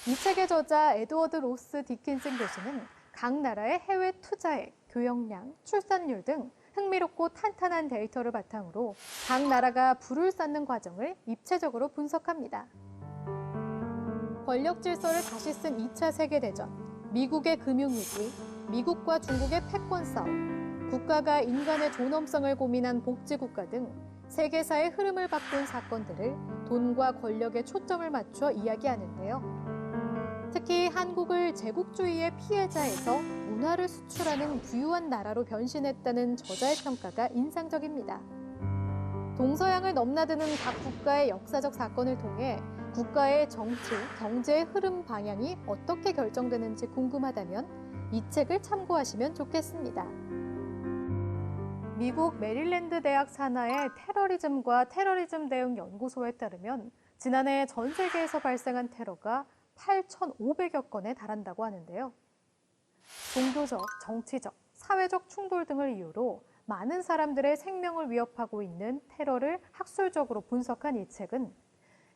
이 책의 저자 에드워드 로스 디킨슨 교수는 각 나라의 해외 투자액, 교역량, 출산율 등 흥미롭고 탄탄한 데이터를 바탕으로 각 나라가 부를 쌓는 과정을 입체적으로 분석합니다. 권력 질서를 다시 쓴 2차 세계대전, 미국의 금융위기, 미국과 중국의 패권 싸움, 국가가 인간의 존엄성을 고민한 복지국가 등 세계사의 흐름을 바꾼 사건들을 돈과 권력에 초점을 맞춰 이야기하는데요. 특히 한국을 제국주의의 피해자에서 문화를 수출하는 부유한 나라로 변신했다는 저자의 평가가 인상적입니다. 동서양을 넘나드는 각 국가의 역사적 사건을 통해 국가의 정치, 경제의 흐름 방향이 어떻게 결정되는지 궁금하다면 이 책을 참고하시면 좋겠습니다. 미국 메릴랜드 대학 산하의 테러리즘과 테러리즘 대응 연구소에 따르면 지난해 전 세계에서 발생한 테러가 8,500여 건에 달한다고 하는데요. 종교적, 정치적, 사회적 충돌 등을 이유로 많은 사람들의 생명을 위협하고 있는 테러를 학술적으로 분석한 이 책은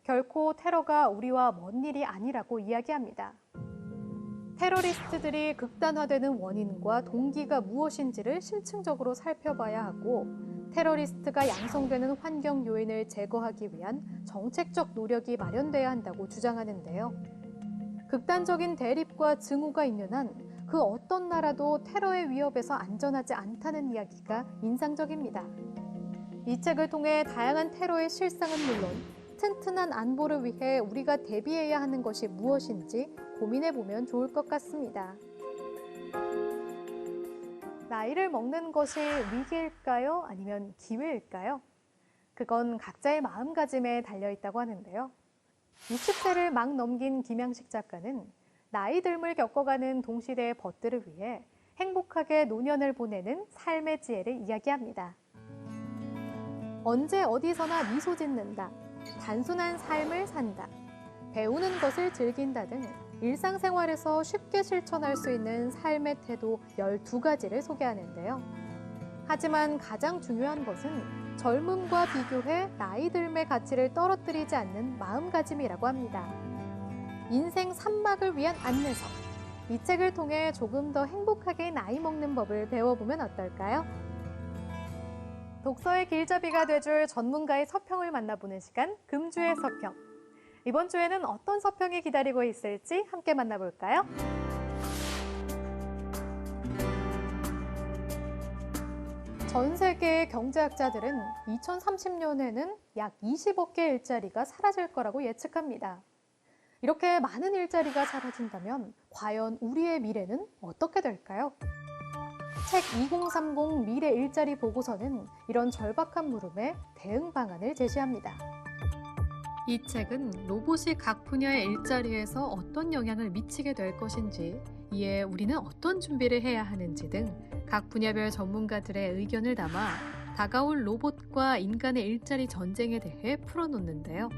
결코 테러가 우리와 먼 일이 아니라고 이야기합니다. 테러리스트들이 극단화되는 원인과 동기가 무엇인지를 심층적으로 살펴봐야 하고 테러리스트가 양성되는 환경 요인을 제거하기 위한 정책적 노력이 마련돼야 한다고 주장하는데요. 극단적인 대립과 증오가 있는 한 그 어떤 나라도 테러의 위협에서 안전하지 않다는 이야기가 인상적입니다. 이 책을 통해 다양한 테러의 실상은 물론 튼튼한 안보를 위해 우리가 대비해야 하는 것이 무엇인지 고민해보면 좋을 것 같습니다. 나이를 먹는 것이 위기일까요? 아니면 기회일까요? 그건 각자의 마음가짐에 달려있다고 하는데요. 60세를 막 넘긴 김양식 작가는 나이 듦을 겪어가는 동시대의 벗들을 위해 행복하게 노년을 보내는 삶의 지혜를 이야기합니다. 언제 어디서나 미소 짓는다, 단순한 삶을 산다, 배우는 것을 즐긴다 등 일상생활에서 쉽게 실천할 수 있는 삶의 태도 12가지를 소개하는데요. 하지만 가장 중요한 것은 젊음과 비교해 나이 듦의 가치를 떨어뜨리지 않는 마음가짐이라고 합니다. 인생 3막을 위한 안내서. 이 책을 통해 조금 더 행복하게 나이 먹는 법을 배워보면 어떨까요? 독서의 길잡이가 돼줄 전문가의 서평을 만나보는 시간, 금주의 서평. 이번 주에는 어떤 서평이 기다리고 있을지 함께 만나볼까요? 전 세계의 경제학자들은 2030년에는 약 20억 개의 일자리가 사라질 거라고 예측합니다. 이렇게 많은 일자리가 사라진다면 과연 우리의 미래는 어떻게 될까요? 책 2030 미래 일자리 보고서는 이런 절박한 물음에 대응 방안을 제시합니다. 이 책은 로봇이 각 분야의 일자리에서 어떤 영향을 미치게 될 것인지, 이에 우리는 어떤 준비를 해야 하는지 등 각 분야별 전문가들의 의견을 담아 다가올 로봇과 인간의 일자리 전쟁에 대해 풀어놓는데요.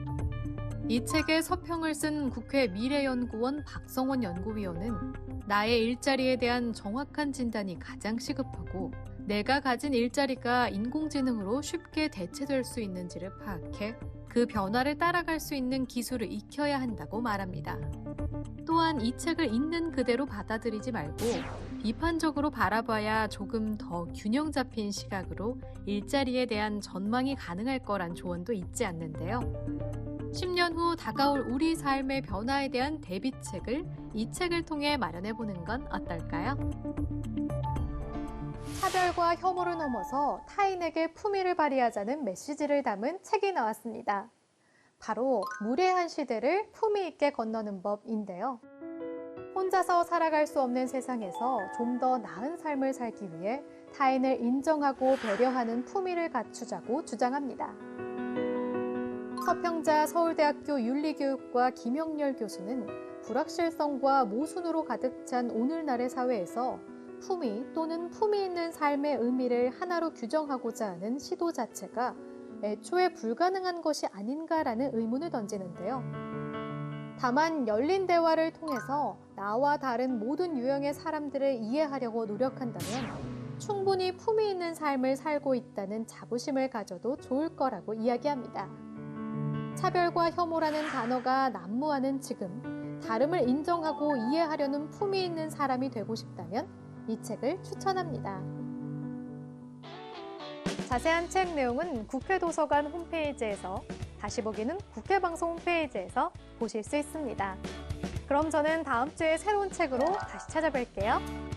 이 책의 서평을 쓴 국회 미래연구원 박성원 연구위원은 나의 일자리에 대한 정확한 진단이 가장 시급하고 내가 가진 일자리가 인공지능으로 쉽게 대체될 수 있는지를 파악해 그 변화를 따라갈 수 있는 기술을 익혀야 한다고 말합니다. 또한 이 책을 있는 그대로 받아들이지 말고 비판적으로 바라봐야 조금 더 균형 잡힌 시각으로 일자리에 대한 전망이 가능할 거란 조언도 잊지 않는데요. 10년 후 다가올 우리 삶의 변화에 대한 대비책을 이 책을 통해 마련해보는 건 어떨까요? 차별과 혐오를 넘어서 타인에게 품위를 발휘하자는 메시지를 담은 책이 나왔습니다. 바로 무례한 시대를 품위 있게 건너는 법인데요. 혼자서 살아갈 수 없는 세상에서 좀 더 나은 삶을 살기 위해 타인을 인정하고 배려하는 품위를 갖추자고 주장합니다. 서평자 서울대학교 윤리교육과 김영렬 교수는 불확실성과 모순으로 가득 찬 오늘날의 사회에서 품위 또는 품위 있는 삶의 의미를 하나로 규정하고자 하는 시도 자체가 애초에 불가능한 것이 아닌가라는 의문을 던지는데요. 다만 열린 대화를 통해서 나와 다른 모든 유형의 사람들을 이해하려고 노력한다면 충분히 품위 있는 삶을 살고 있다는 자부심을 가져도 좋을 거라고 이야기합니다. 차별과 혐오라는 단어가 난무하는 지금, 다름을 인정하고 이해하려는 품위 있는 사람이 되고 싶다면 이 책을 추천합니다. 자세한 책 내용은 국회 도서관 홈페이지에서, 다시 보기는 국회 방송 홈페이지에서 보실 수 있습니다. 그럼 저는 다음 주에 새로운 책으로 다시 찾아뵐게요.